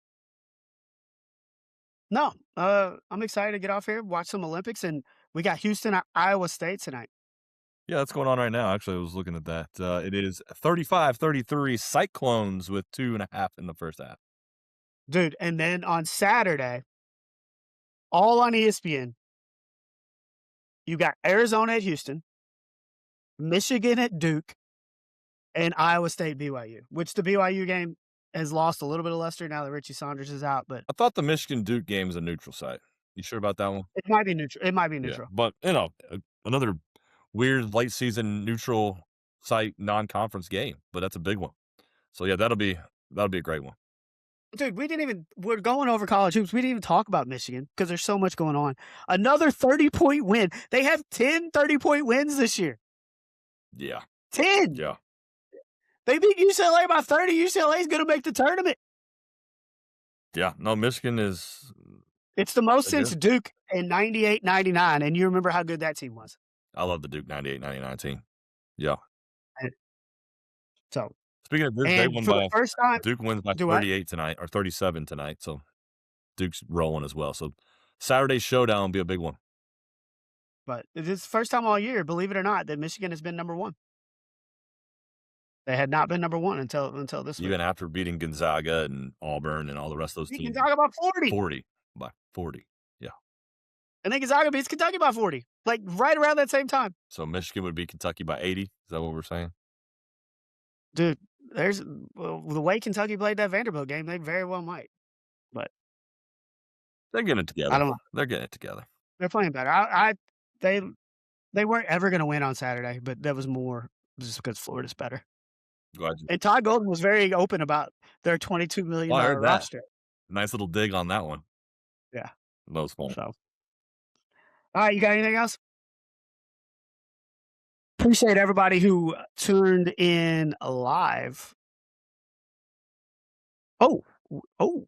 No, I'm excited to get off here, watch some Olympics, and we got Houston, Iowa State tonight. Yeah, that's going on right now. Actually, I was looking at that. It is 35-33 Cyclones with 2.5 in the first half. Dude, and then on Saturday, all on ESPN, you got Arizona at Houston, Michigan at Duke, and Iowa State BYU, which the BYU game has lost a little bit of luster now that Richie Saunders is out, but I thought the Michigan Duke game was a neutral site. You sure about that one? it might be neutral. It might be Yeah, neutral. but, another weird late season neutral site non-conference game, but that's a big one. So yeah, that'll be a great one. Dude, we're going over college hoops. We didn't even talk about Michigan because there's so much going on. Another 30-point win. They have 10 30-point wins this year. Yeah. 10. Yeah. They beat UCLA by 30. UCLA is going to make the tournament. Yeah. No, Michigan is It's the most they're since good. Duke in 98, 99, and you remember how good that team was. I love the Duke 98-99 team. Yeah. So, Speaking of Duke, they and won for the by first time, Duke wins by do what? 38 tonight or 37 tonight, so Duke's rolling as well. So Saturday's showdown will be a big one. But it's the first time all year, believe it or not, that Michigan has been number one. They had not been number one until this week. Even after beating Gonzaga and Auburn and all the rest of those Beat teams. Gonzaga by 40. 40. By 40. Yeah. And then Gonzaga beats Kentucky by 40, like right around that same time. So Michigan would beat Kentucky by 80. Is that what we're saying? Dude, there's the way Kentucky played that Vanderbilt game, they very well might. But They're getting it together. I don't know. They're getting it together. They're playing better. They weren't ever going to win on Saturday, but that was more just because Florida's better. Glad you. And Todd Golden was very open about their $22 million Oh, I heard that. roster. Nice little dig on that one. Yeah. That was fun. So, all right, you got anything else? Appreciate everybody who tuned in live. Oh,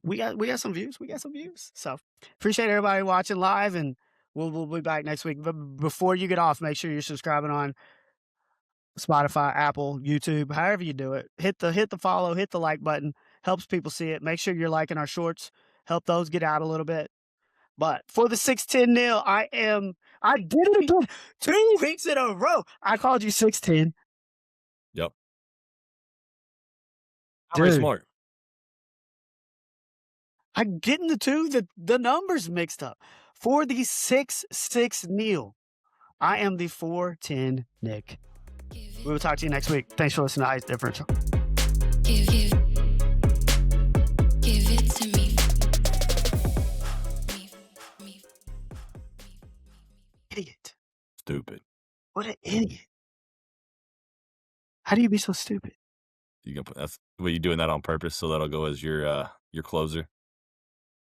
we got some views. We got some views. So appreciate everybody watching live, and we'll be back next week. But before you get off, make sure you're subscribing on Spotify, Apple, YouTube, however you do it. Hit the follow, hit the like button. Helps people see it. Make sure you're liking our shorts. Help those get out a little bit. But for the 6'10" nil, I did it again 2 weeks in a row. I called you 6'10". Yep. Very Dude. smart. I'm getting the numbers mixed up. For the 6'6" Neil, I am the 4'10" Nick. We will talk to you next week. Thanks for listening to Height Differential. Give it to me. Idiot. Stupid. What an idiot. How do you be so stupid? You gonna put that's what you doing that on purpose so that'll go as your closer.